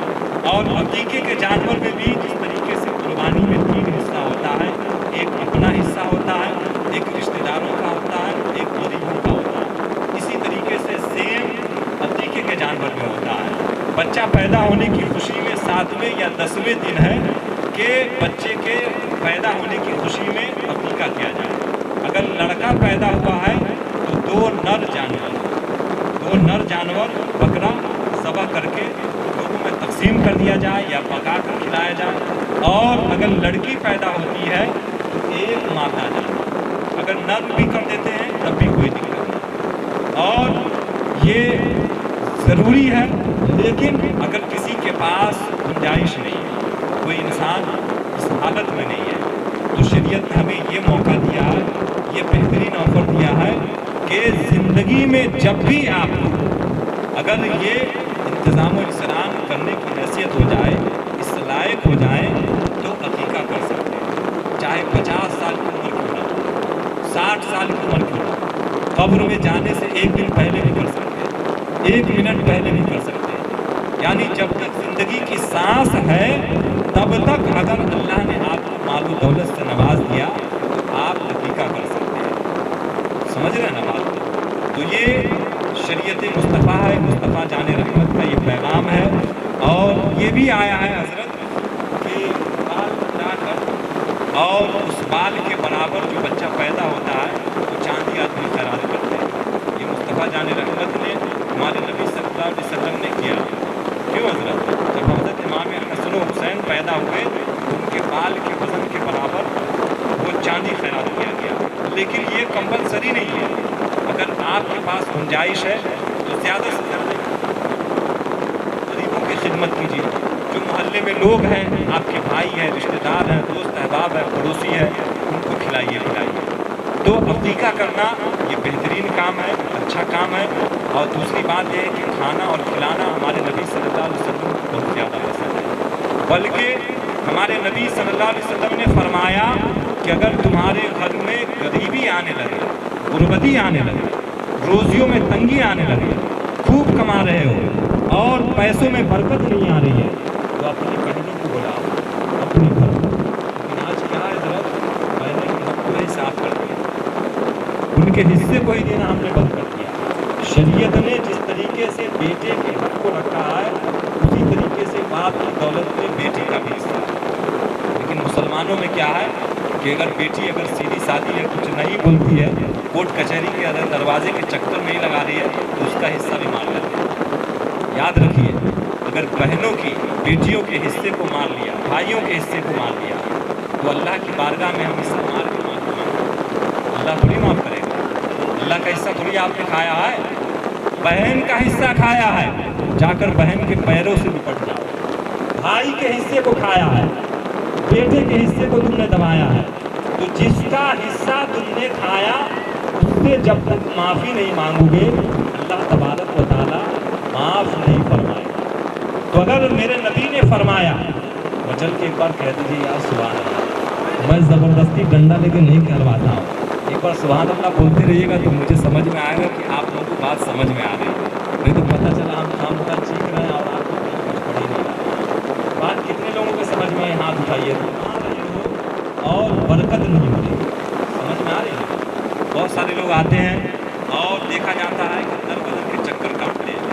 K: और अकीके के जानवर में भी जिस तरीके से कुर्बानी में 3 हिस्सा होता है, एक अपना हिस्सा होता है, एक रिश्तेदारों का होता है, एक गरीबों का होता है, इसी तरीके से सेम अकीके के जानवर में होता है। बच्चा पैदा होने की खुशी में 7वें या 10वें दिन है कि बच्चे के पैदा होने की खुशी में अकीका किया जाए। अगर लड़का पैदा हुआ है तो 2 नर जानवर बकरा ज़बह करके लोगों में तकसीम कर दिया जाए या पका कर खिलाया जाए। और अगर लड़की पैदा होती है तो 1 मादा जानवर, अगर नर भी कर देते हैं तब भी कोई दिक्कत नहीं। और ये ज़रूरी है, लेकिन अगर किसी के पास गुंजाइश नहीं है, कोई इंसान इस हालत में नहीं है, तो शरीयत ने हमें ये मौका दिया है, ये बेहतरीन ऑफर दिया है कि ज़िंदगी में जब भी आप अगर ये इंतज़ाम इंसरान करने की हैसियत हो जाए, इस लायक हो जाए, तो अकीका कर सकते हैं। चाहे 50 साल की उम्र क्यों ना, 60 साल की उम्र क्यों ना, कब्र में जाने से 1 दिन पहले भी कर सकते हैं, 1 मिनट पहले भी कर सकते हैं। यानी जब तक ज़िंदगी की सांस है तब तक अगर अल्लाह ने आपको माल व दौलत से नवाज दिया तो आप अकीका कर सकते हैं। समझ रहे हैं ना बात? तो ये शरीयत मुस्तफ़ा है, मुस्तफ़ा जाने रहमत का ये पैगाम है। और ये भी आया है हज़रत कि बाल कटाकर और उस बाल के बराबर जो बच्चा पैदा होता है वो चांदी आदमी खैरात करते हैं। ये मुस्तफ़ा जाने रहमत ने हमारे नबी सल्लल्लाहु अलैहि वसल्लम ने किया। क्यों हज़रत? जब हज़रत इमाम हसन व हुसैन पैदा हुए तो उनके बाल के वज़न के बराबर वो चांदी खैरात किया गया। लेकिन ये कंपलसरी नहीं है, अगर आपके पास गुंजाइश है तो ज़्यादा से ज़्यादा गरीबों की खिदमत कीजिए। जो मोहल्ले में लोग हैं, आपके भाई हैं, रिश्तेदार हैं, दोस्त अहबाब हैं, पड़ोसी हैं, उनको खिलाइए पिलाइए। तो अकीका करना ये बेहतरीन काम है, अच्छा काम है। और दूसरी बात यह है कि खाना और खिलाना हमारे नबी सल्लल्लाहु अलैहि वसल्लम को बहुत ज़्यादा पसंद है। बल्कि हमारे नबी सल्लल्लाहु अलैहि वसल्लम ने फरमाया कि अगर तुम्हारे घर में गरीबी आने लगे, गुर्बती आने लगे, रोज़ियों में तंगी आने लगे, खूब कमा रहे हो और पैसों में बरकत नहीं आ रही है, तो अपनी बहनों को बुलाओ, अपनी घर। लेकिन आज क्या है ज़रा, बहनें के हक को ही साफ कर दिया, उनके हिस्से को ही देना हमने बंद कर दिया। शरीयत ने जिस तरीके से बेटे के हक को रखा है, उसी तरीके से बाप की दौलत में बेटी का भी हिस्सा है। लेकिन मुसलमानों में क्या है कि अगर बेटी अगर सीधी सादी है, कुछ नहीं बोलती है, कोर्ट कचहरी के अगर दरवाजे के चक्कर नहीं लगा रही है, तो उसका हिस्सा भी मार लेते हैं। याद रखिए, अगर बहनों की बेटियों के हिस्से को मार लिया, भाइयों के हिस्से को मार लिया, तो अल्लाह की बारगाह में हम हिस्सा मार के अल्लाह थोड़ी माफ़ करेगा। अल्लाह का हिस्सा थोड़ी आपने खाया है, बहन का हिस्सा खाया है, जाकर बहन के पैरों से निपट जाओ। भाई के हिस्से को खाया है, बेटे के हिस्से को तुमने दबाया है, तो जिसका हिस्सा तुमने खाया उससे जब तक माफ़ी नहीं मांगोगे, अल्लाह तबारक व तआला माफ़ नहीं फरमाएगा। तो अगर मेरे नबी ने फरमाया, वचन के एक बार कह दीजिए यार सुभान अल्लाह। मैं ज़बरदस्ती डंडा लेके नहीं करवाता हूँ, एक बार सुभान अल्लाह बोलते रहिएगा तो मुझे समझ में आएगा कि आप लोगों को बात समझ में आ रही है। नहीं तो पता चला हम काम का चीख रहे हैं और आपको कहीं कुछ पड़ ही नहीं रहा। बात कितने लोगों के समझ में हाथ उठाइए तो आ रहे हो और बरकत नहीं हो रही, समझ में आ रही है। बहुत सारे लोग आते हैं और देखा जाता है कि दर बदर के चक्कर काटते हैं,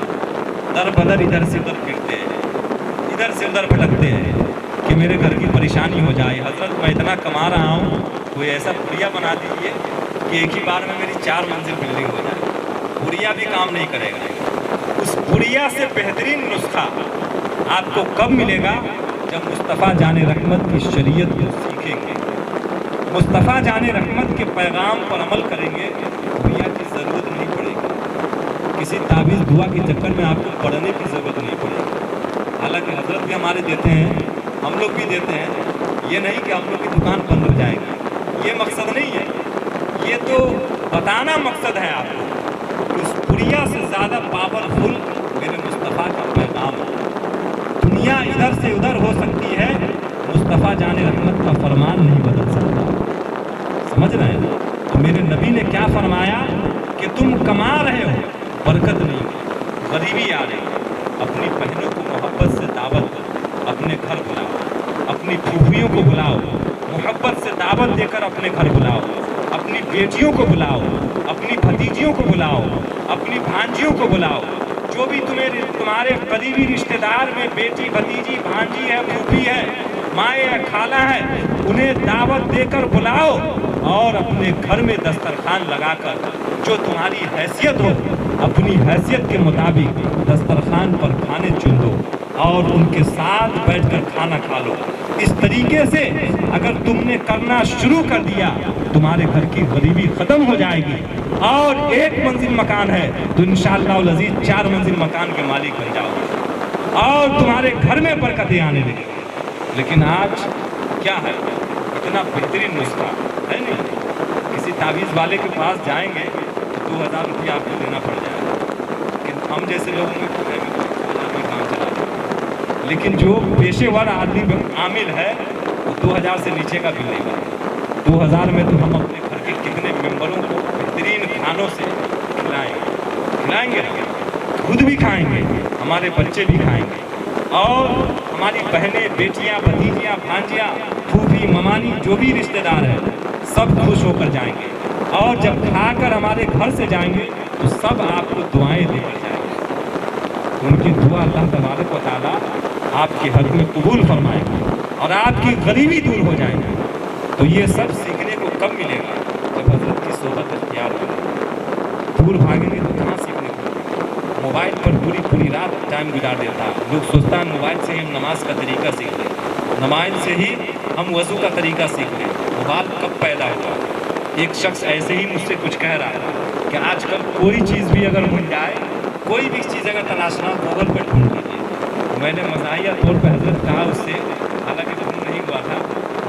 K: दर बदर इधर से उधर फिरते हैं, इधर से उधर भटकते हैं कि मेरे घर की परेशानी हो जाए। हजरत मैं इतना कमा रहा हूँ, कोई ऐसा पुड़िया बना दीजिए कि एक ही बार में मेरी 4 मंजिल बिल्डिंग हो जाए। पुड़िया भी काम नहीं करेगा। उस पुड़िया से बेहतरीन नुस्खा आपको कब मिलेगा? जब मुस्तफ़ा जाने रहमत की शरीयत को सीखेंगे, मुस्तफ़ा जाने रहमत के पैगाम पर अमल करेंगे, पुड़िया की ज़रूरत नहीं पड़ेगी, किसी ताबीज़ दुआ के चक्कर में आपको पढ़ने की ज़रूरत नहीं पड़ेगी। हालांकि हजरत भी हमारे देते हैं, हम लोग भी देते हैं। ये नहीं कि हम लोग की दुकान बंद हो जाएगी, ये मकसद नहीं है। ये तो बताना मकसद है आपको। उस पुड़िया से ज़्यादा पावरफुल मेरे मुस्तफ़ा का पैगाम है। दुनिया इधर से उधर हो सकती है, मुस्तफ़ा जाने रहमत का फरमान नहीं बदल सकता। समझ रहे हैं? तो मेरे नबी ने क्या फरमाया कि तुम कमा रहे हो, बरकत नहीं, गरीबी आ रही है, अपनी बहनों को मोहब्बत से दावत दो, अपने घर बुलाओ, अपनी फूफियों को बुलाओ, मोहब्बत से दावत देकर अपने घर बुलाओ, अपनी बेटियों को बुलाओ, अपनी भतीजियों को बुलाओ, अपनी भांजियों को बुलाओ, जो भी तुम्हारे करीबी रिश्तेदार में बेटी, भतीजी, भांजी है, फूफी है, माँ या खाला है, उन्हें दावत देकर बुलाओ और अपने घर में दस्तरखान लगाकर जो तुम्हारी हैसियत हो, अपनी हैसियत के मुताबिक दस्तरखान पर खाने चुन दो और उनके साथ बैठकर खाना खा लो। इस तरीके से अगर तुमने करना शुरू कर दिया, तुम्हारे घर की गरीबी खत्म हो जाएगी और एक मंजिल मकान है तो इंशाअल्लाह उल अज़ीज़ 4 मंजिल मकान के मालिक बन जाओगे और तुम्हारे घर में बरकतें आने लगेंगी। लेकिन आज क्या है, इतना बेहतरीन नुस्खा है नहीं, किसी तावीज़ वाले के पास जाएंगे तो 2000 रुपया आपको देना पड़ जाएगा, लेकिन हम जैसे लोगों में काम चला, लेकिन जो पेशेवर आदमी आमिल है वो 2000 से नीचे का बिल नहीं बनेगा। 2000 में तो हम अपने घर के कितने मेंबरों को बेहतरीन खानों से खिलाएंगे, खुद भी खाएंगे, हमारे बच्चे भी खाएंगे और हमारी बहनें, बेटियां, भतीजियां, भांजियां, फूफी, ममानी, जो भी रिश्तेदार हैं सब खुश होकर जाएंगे और जब खाकर हमारे घर से जाएंगे तो सब आपको दुआएं देकर जाएंगे। उनकी दुआ अल्लाह तबारक व तआला आपके हक में कबूल फरमाएगा और आपकी गरीबी दूर हो जाएगी। तो ये सब सीखने को कब मिलेगा? जब हज़रत की सोहबत इख्तियार करें। दूर भागेंगे तो कहाँ सीखने को? मोबाइल पर पूरी रात टाइम गुजार देता है। लोग सोचता है मोबाइल से ही हम नमाज का तरीका सीख लें, मोबाइल से ही हम वज़ू का तरीका सीख लें। मोबाइल कब पैदा हुआ? एक शख्स ऐसे ही मुझसे कुछ कह रहा है कि आजकल कोई चीज़ भी अगर मिल जाए, कोई भी चीज़ अगर तलाशना गूगल पर ढूंढ लीजिए। मैंने मज़ाहिया तौर पर हज़रत कहा उससे, हालांकि ढूंढ नहीं हुआ था,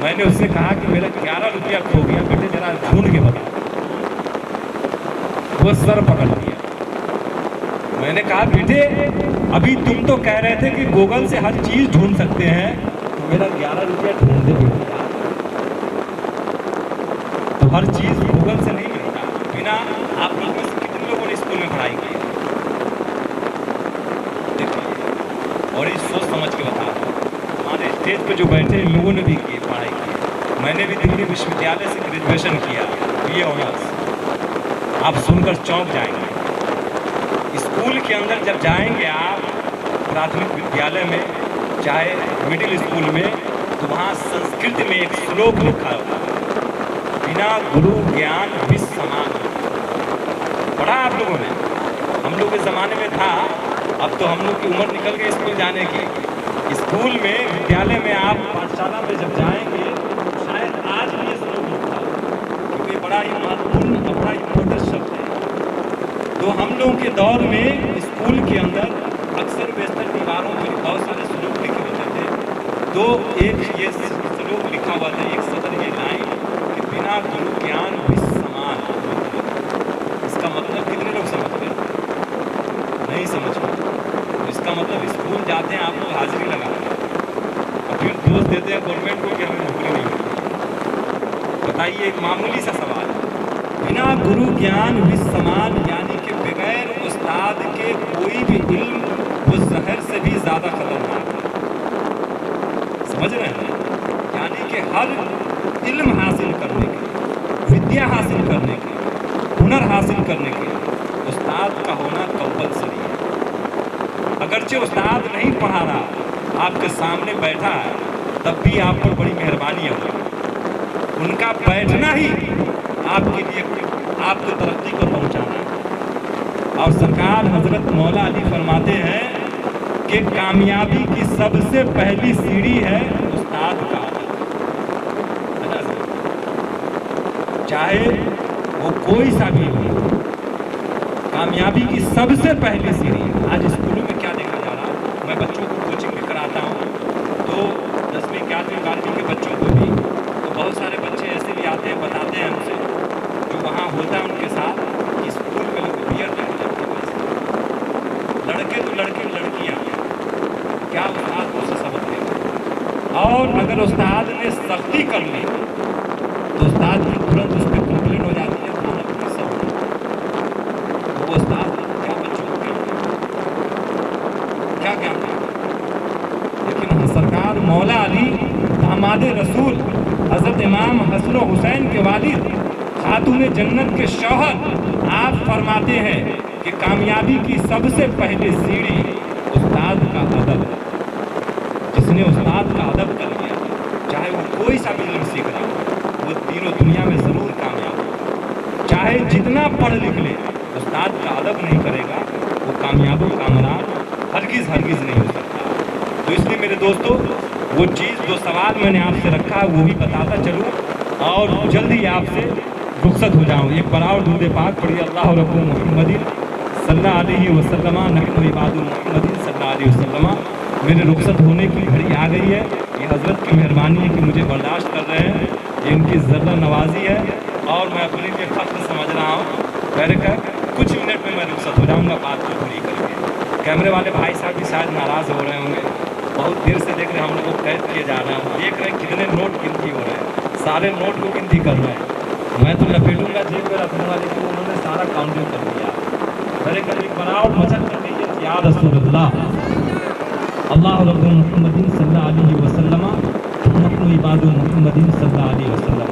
K: मैंने उससे कहा कि मेरा 11 रुपया खो गया, बेटे जरा ढूंढ के बता। वो सर पकड़ लिया। मैंने कहा बेटे अभी तुम तो कह रहे थे कि गूगल से हर चीज़ ढूंढ सकते हैं, तो मेरा 11 रुपया ढूंढ दे बेटा। तो हर चीज़ गूगल से नहीं मिलता। बिना आप लोग में से कितने लोगों ने स्कूल में पढ़ाई की है? देखिए, और ये सोच समझ के बता रहा हूँ, हमारे स्टेज पे जो बैठे इन लोगों ने भी की पढ़ाई की। मैंने भी दिल्ली विश्वविद्यालय से ग्रेजुएशन किया, BA ऑनर्स। आप सुनकर चौंक जाएंगे। स्कूल के अंदर जब जाएंगे आप, प्राथमिक विद्यालय में चाहे मिडिल स्कूल में, तो वहाँ संस्कृत में एक श्लोक लिखा होगा, बिना गुरु ज्ञान विष समान। पढ़ा आप लोगों ने? हम लोग के ज़माने में था, अब तो हम लोग की उम्र निकल गई स्कूल जाने की। स्कूल में, विद्यालय में आप पाठशाला में जब जाएंगे, शायद आज भी ये श्लोक लिखा हो, क्योंकि बड़ा ही महत्वपूर्ण, बड़ा इम्पोर्टेंट शब्द है। तो हम लोगों के दौर में स्कूल के अंदर अक्सर बेशतर दीवारों पर बहुत सारे श्लोक लिखे होते थे। तो एक ये श्लोक लिखा हुआ था, एक सदर ये लाइन कि बिना गुरु ज्ञान विष समान। इसका मतलब कितने लोग समझते हैं? नहीं समझ पाते। इसका मतलब स्कूल जाते हैं आप लोग हाजिरी लगाते हैं और फिर दोष देते हैं गवर्नमेंट को कि हमें नौकरी नहीं मिलती। बताइए, एक मामूली सा सवाल, बिना गुरु ज्ञान विष समान, यानी कि बगैर उस्ताद के कोई भी इल्म वो जहर से भी ज़्यादा खतरनाक है। समझ रहे हैं? यानी कि हर इल्म हासिल करने के, विद्या हासिल करने के, हुनर हासिल करने के उस्ताद का होना कंपलसरी है। अगरचे उस्ताद नहीं पढ़ा रहा, आपके सामने बैठा है, तब भी आप पर बड़ी मेहरबानी होगी। उनका बैठना ही आपके लिए आपको तरक्की को पहुंचाना है। और सरकार हजरत मौला अली फरमाते हैं कि कामयाबी की सबसे पहली सीढ़ी है उस्ताद का आदर। चाहे वो कोई सा भी हो, कामयाबी की सबसे पहली सीढ़ी। आज स्कूलों में क्या देखा जा रहा है, मैं बच्चों को कोचिंग में कराता हूँ, तो 10वीं 11वीं 12वीं के बच्चों को भी, तो बहुत सारे बच्चे ऐसे भी आते हैं, बताते हैं हमसे, जो वहाँ होता है उनके साथ कि स्कूल में लोग बियर नहीं करते, लड़के तो लड़के, लड़कियाँ क्या उस्ताद को उससे सबक देगा। और अगर उस्ताद ने सख्ती कर ली तो उस्ताद की तुरंत उस पर कंप्लेन हो जाती है, थाना पुलिस सब। तो वो उस्ताद क्या बच्चों को क्या ज्ञान देगा? लेकिन हाँ, सरकार
L: औलाद रसूल हज़रत इमाम हसन हुसैन के वालिद खातून जन्नत के शौहर आप फरमाते हैं कि कामयाबी की सबसे पहली सीढ़ी उस्ताद का अदब है। जिसने उस्ताद का अदब कर लिया, चाहे वो कोई सा भी इल्म सीख रहा हो, वो तीनों दुनिया में ज़रूर कामयाब हो। चाहे जितना पढ़ लिख ले, उस्ताद का अदब नहीं करेगा, वो कामयाबो कामरान हरगिज़ नहीं हो सकता। तो इसलिए मेरे दोस्तों, वो चीज़ जो सवाल मैंने आपसे रखा है वो भी बताता चलूँ और जल्दी आपसे रुखसत हो जाऊँ। एक बार और दुरूद पाक पढ़िए, अल्लाह रब्बु मुहम्मदिन सल्लल्लाहु अलैहि वसल्लम नहनु इबादुल मुहम्मदिन सल्लल्लाहु अलैहि वसल्लम। मेरे रुखसत होने की घड़ी आ गई है। ये हज़रत की मेहरबानी है कि मुझे बर्दाश्त कर रहे हैं, ये इनकी ज़र्रा नवाजी है और मैं अपने लिए फ़ख्र समझ रहा हूँ। मेरे का कुछ मिनट में मैं रुखसत हो जाऊँगा बात को पूरी करके। कैमरे वाले भाई साहब भी शायद नाराज़ हो रहे होंगे, बहुत देर से देख रहे हैं हम लोग को कैद किए जा रहे हैं, देख रहे हैं कितने नोट गिनती हो रहे हैं, सारे नोट को गिनती कर रहे हैं। मैं तो लपेटूंगा जेब में रखूँगा, लेकिन उन्होंने सारा काउंटिंग कर दिया। मेरे करीब बनाओ मचल कर दीजिए, या रसूलुल्लाह अल्लाह रब्बु मुहम्मदिन सल्लल्लाहु अलैहि वसल्लम नहनु इबादुल मुहम्मदिन सल्लल्लाहु अलैहि वसल्लम।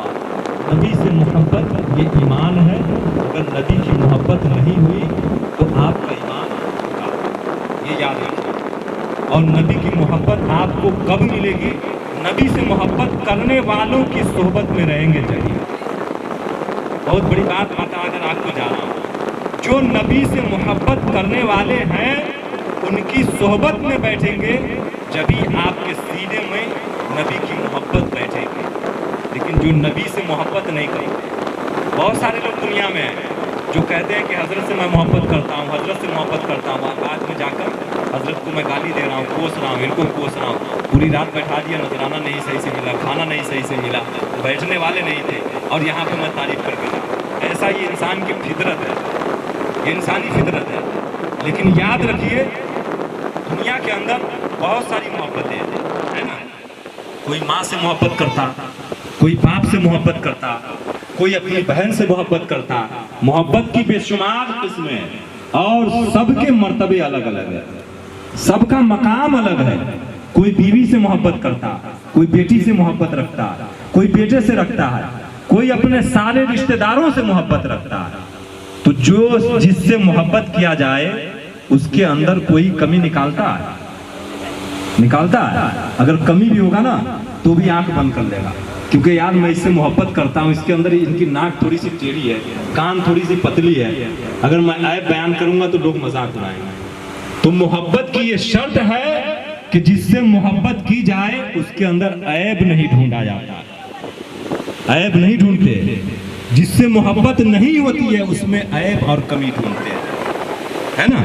L: नबी से मोहब्बत ये ईमान है। अगर नबी की मोहब्बत नहीं हुई तो आपका ईमान होगा, ये याद रखिए। और नबी की मोहब्बत आपको कब मिलेगी? नबी से मोहब्बत करने वालों की सोहबत में रहेंगे चाहिए। बहुत बड़ी बात बता अगर आपको जा रहा हूँ, जो नबी से मोहब्बत करने वाले हैं उनकी सोहबत में बैठेंगे, जभी आपके सीने में नबी की मोहब्बत बैठेगी। लेकिन जो नबी से मोहब्बत नहीं करेंगे, बहुत सारे लोग दुनिया में हैं जो कहते हैं कि हज़रत से मैं मोहब्बत करता हूँ, हज़रत से मोहब्बत करता हूँ, बाद में जाकर हज़रत को मैं गाली दे रहा हूँ, कोस रहा हूँ, इनको कोस रहा हूँ, पूरी रात बैठा दिया, नजराना नहीं सही से मिला, खाना नहीं सही से मिला, बैठने वाले नहीं थे और यहाँ पर मैं तारीफ़ करके जाऊँ। ऐसा ये इंसान की फितरत है, ये इंसानी फितरत है। लेकिन याद रखिए, दुनिया के अंदर बहुत सारी मोहब्बतें हैं, है ना। कोई माँ से मोहब्बत करता, कोई बाप से मोहब्बत करता, कोई अपनी बहन से मोहब्बत करता। मोहब्बत की बेशुमार किस्में हैं और सबके मर्तबे अलग अलग है, सबका मकाम अलग है। कोई बीवी से मोहब्बत करता, कोई बेटी से मोहब्बत रखता, कोई बेटे से रखता है, कोई अपने सारे रिश्तेदारों से मोहब्बत रखता है। तो जो जिससे मोहब्बत किया जाए उसके अंदर कोई कमी निकालता है, अगर कमी भी होगा ना तो भी आंख बंद कर लेगा, क्योंकि यार मैं इससे मोहब्बत करता हूँ, इसके अंदर इनकी नाक थोड़ी सी टेढ़ी है, कान थोड़ी सी पतली है, अगर मैं ऐब बयान करूंगा तो लोग मजाक उड़ाएंगे। तो मोहब्बत की ये शर्त है कि जिससे मोहब्बत की जाए उसके अंदर ऐब नहीं ढूंढा जाता, ऐब नहीं ढूंढते। जिससे मोहब्बत नहीं होती है उसमें ऐब और कमी ढूंढते हैं, है ना।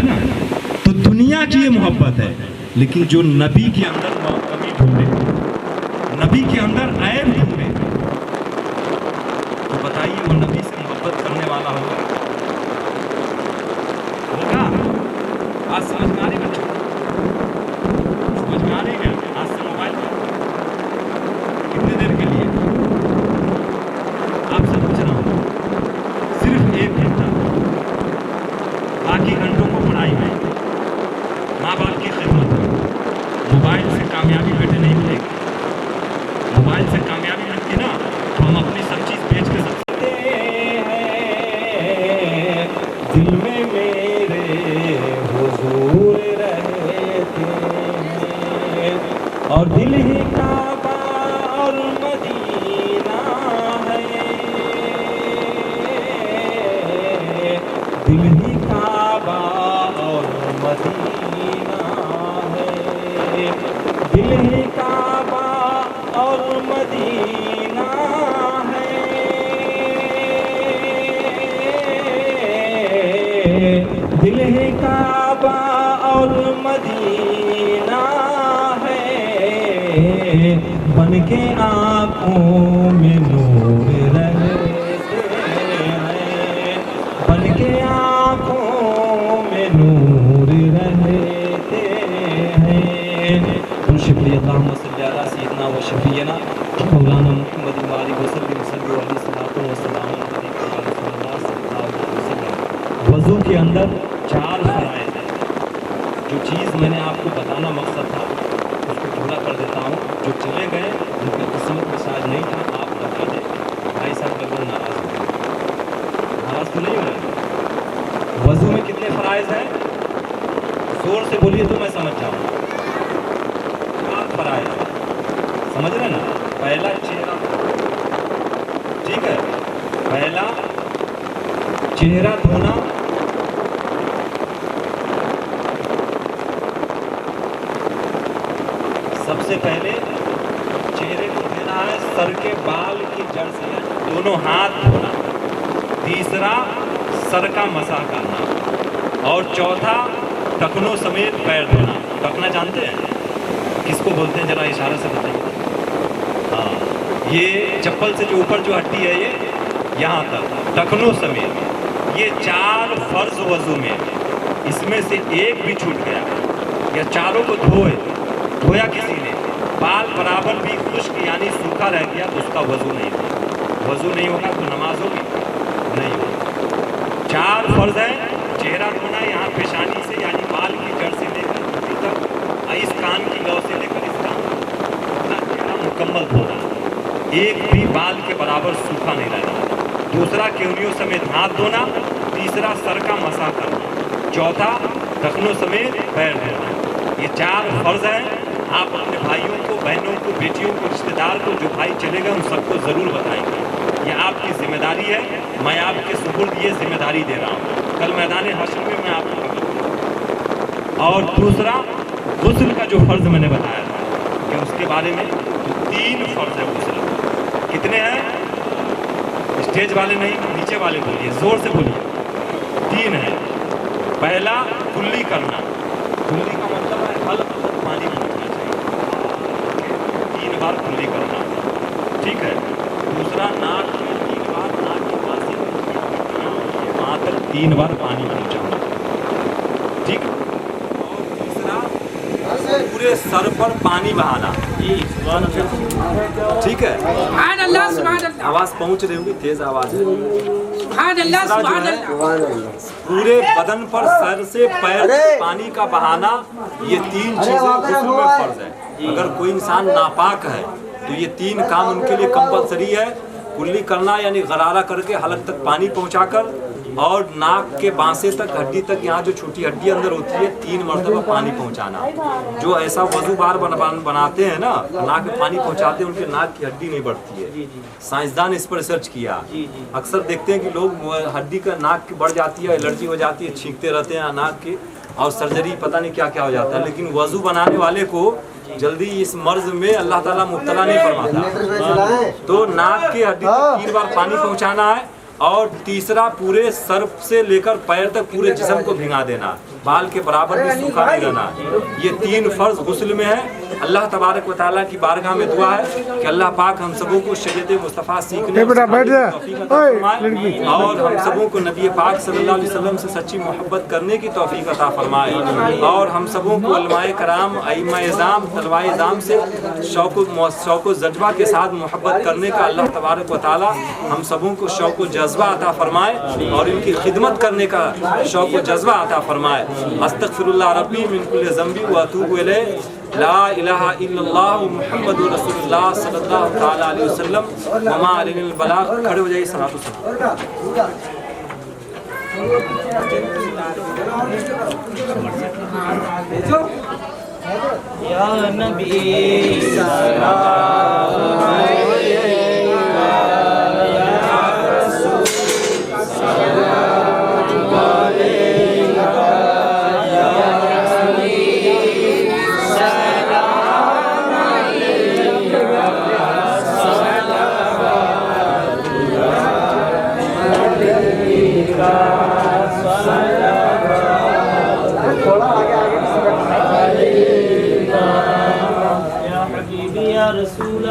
L: तो दुनिया की ये मोहब्बत है, लेकिन जो नबी के अंदर कमी ढूंढे, नबी के अंदर ऐब ढूंढे, तो बताइए वो नबी से मोहब्बत करने वाला होगा? आज समझ में आ रही बच्चों, समझ में आ रही है? आज से मोबाइल कितने देर के लिए आपसे पूछ रहा हूँ, सिर्फ 1 घंटा, बाकी घंटों को पढ़ाई में, माँ बाप की खिदमत में। मोबाइल से कामयाबी बेटे नहीं मिलेगी, मोबाइल से कामयाबी मिलती ना तो हम अपनी सब चीज़ बेच के सकते हैं। दिल में मेरे हुजूर रहते हैं और दिल ही काबा और मदीना है, दिल ही काबा और मदीना है, दिल ही काबा और मदीना है, दिल ही काबा और मदीना है, बन के आँखों में नूर रहते हैं, बन के आँखों में नूर रहते हैं। तो शुक्रिया, अल्लाहुम्मा सल्ली अला सय्यिदना व शफीना मौलाना मुहम्मद बारिक वसल्लम सल्लल्लाहु अलैहि वसल्लम। वज़ू के अंदर 4 फ़राइज़ हैं। जो चीज़ मैंने आपको बताना मकसद था उसको पूरा कर देता हूँ। जो चले गए उनकी किस्मत
K: जोर से बोलिए तो मैं समझ जाऊँ। फराइज समझ रहे ना? पहला चेहरा, ठीक है, पहला चेहरा धोना, सबसे पहले चेहरे को धोना है सर के बाल की जड़ से, दोनों हाथ धोना। तीसरा सर का मसा करना, और चौथा टखनों समेत पैर धोना। टखना जानते हैं किसको बोलते हैं, जरा इशारा से बताइए। हाँ, ये चप्पल से जो ऊपर जो हड्डी है ये यहाँ तक, टखनों समेत। ये 4 फर्ज वजू में, इसमें से एक भी छूट गया या चारों को धोया किसी ने, बाल बराबर भी खुश्क यानी सूखा रह गया तो उसका वजू नहीं होगा। वजू नहीं होगा तो नमाज होगी नहीं होगी। 4 फर्ज है, चेहरा धोना यहाँ पेशानी से यानी बाल की जड़ से लेकर घुटने तक, इस कान की लौ से लेकर इस कान अपना चेहरा मुकम्मल धोना, एक भी बाल के बराबर सूखा नहीं रहना। दूसरा केवड़ियों समेत हाथ धोना। तीसरा सर का मसा करना। चौथा टखनों समेत पैर धोना। ये 4 फर्ज हैं। आप अपने भाइयों को, बहनों को, बेटियों को, रिश्तेदार को, जो भाई चले गए उन सबको ज़रूर बताएंगे। ये आपकी जिम्मेदारी है, मैं आपके सुपुर्द ये जिम्मेदारी दे रहा हूँ। कल मैदान हश्र में मैं आपको बताऊँगा। और दूसरा गुस्ल का जो फ़र्ज़ मैंने बताया था कि उसके बारे में 3 फ़र्ज़ है गुस्ल। कितने हैं? स्टेज वाले नहीं, नीचे वाले बोलिए, ज़ोर से बोलिए। 3 है। पहला कुल्ली करना। कुल्ली का मतलब है हल्क तक पानी पहुँचना चाहिए, 3 बार कुल्ली करना, ठीक है। दूसरा नाक में 3 बार, नाक के पास से वहाँ तक 3 बार पानी पहुँचाना, ठीक। और तीसरा पूरे सर पर पानी बहाना, ठीक है। आवाज़ पहुँच रही होगी, तेज आवाज़ है। पूरे बदन पर सर से पैर तक पानी का बहाना, ये 3 चीजें गुस्ल में फर्ज है। अगर कोई इंसान नापाक है तो ये 3 काम उनके लिए कंपलसरी है। कुल्ली करना यानी गरारा करके हलक तक पानी पहुंचाकर, और नाक के बांसे तक, हड्डी तक, यहाँ जो छोटी हड्डी अंदर होती है 3 मरतबा पानी पहुंचाना। जो ऐसा वजू बार बनाते हैं ना, नाक में पानी पहुंचाते हैं, उनके नाक की हड्डी नहीं बढ़ती है। साइंसदान इस पर रिसर्च किया। अक्सर देखते हैं कि लोग हड्डी का नाक की बढ़ जाती है, एलर्जी हो जाती है, छींकते रहते हैं नाक की, और सर्जरी पता नहीं क्या क्या हो जाता है। लेकिन वजू बनाने वाले को जल्दी इस मर्ज में अल्लाह ताला मुब्तला नहीं फरमाता। तो नाक की हड्डी तक 3 बार पानी पहुंचाना है, और तीसरा पूरे सर से लेकर पैर तक पूरे जिस्म को भिंगा देना, बाल के बराबर भी सूखा नहीं रहना। ये 3 फर्ज गुस्ल में है। अल्लाह तबारक व तआला की बारगाह में दुआ है कि अल्लाह पाक हम सबों को शरीयत मुस्तफ़ा सीखने और हम सबों को नबी पाक सल्लल्लाहु अलैहि वसल्लम से सच्ची मोहब्बत करने की तौफीक अता फरमाए, और हम सबों को उलमाए कराम, अइम्मा इज़ाम, तलवाए इज़ाम से शौक़ जज्बा के साथ मोहब्बत करने का अल्लाह तबारक व तआला हम सबों को शौक़ जज्बा अता फरमाए, और इनकी खिदमत करने का शौक़ जज्बा अता फरमाए। अस्तग़फिरुल्लाह रब्बी मिन कुल्लि ज़ंबी व अतूबु इलैह। ला इलाहा इल्लल्लाह मुहम्मदुर रसूलुल्लाह सल्लल्लाहु तआला अलैहि वसल्लम व मा अलैहिल बलाग। खड़े हो जाइए, सलातो
C: या नबी सलाम अलैका, या रसूल सलाम अलैका, या हबीब सलाम अलैका, या रसूल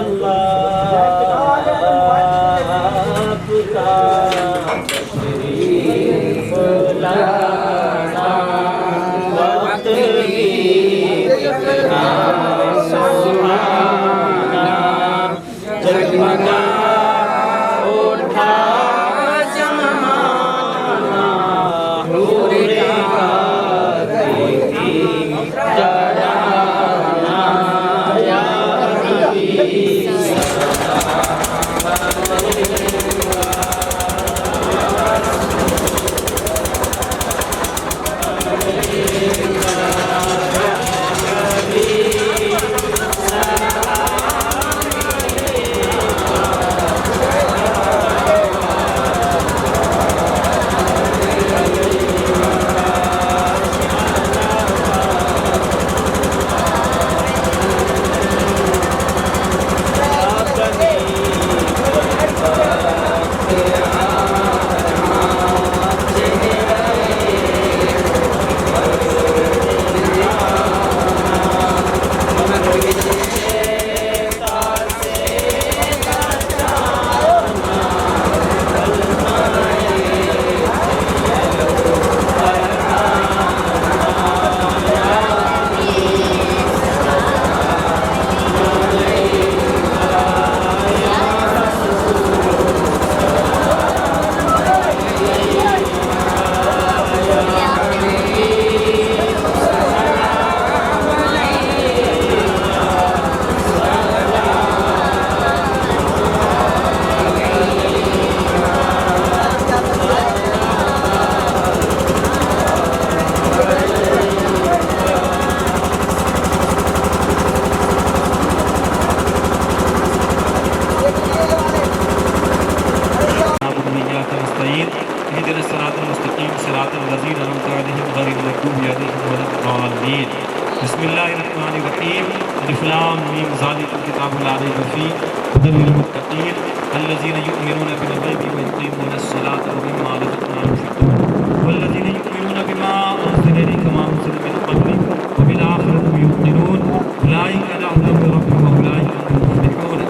L: عليهم ولا الضالين بسم الله الرحمن الرحيم الف لام میم ذلك الكتاب لا ريب فيه هدى للمتقين الذين يؤمنون بالغيب ويقيمون الصلاة ومما رزقناهم ينفقون والذين يؤمنون بما أنزل إليك وما أنزل من قبلك وبالآخرة هم يوقنون أولئك على هدى من ربهم وأولئك هم المفلحون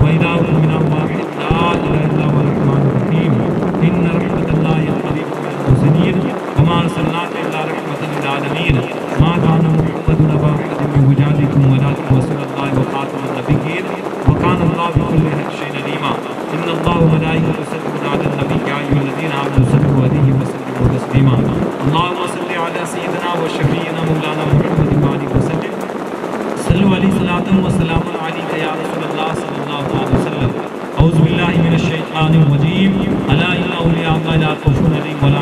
L: وإلهكم إله واحد لا إله إلا هو الرحمن الرحيم إن رحمة الله قريب من المحسنين وما أرسلناك إلا رحمة للعالمين ما كان محمد أبا أحد من رجالكم ولكن رسول الله وخاتم النبيين وكان الله بكل شيء عليما إن الله وملائكته يصلون على النبي يا أيها الذين آمنوا صلوا عليه وسلموا تسليما اللهم صل على سيدنا وشفيعنا مولانا محمد وآله وسلم صلوا عليه صلاة وسلام عليك يا رسول الله صلى الله عليه وسلم أعوذ بالله من الشيطان الرجيم ألا إن أولياء الله لا خوف عليهم ولا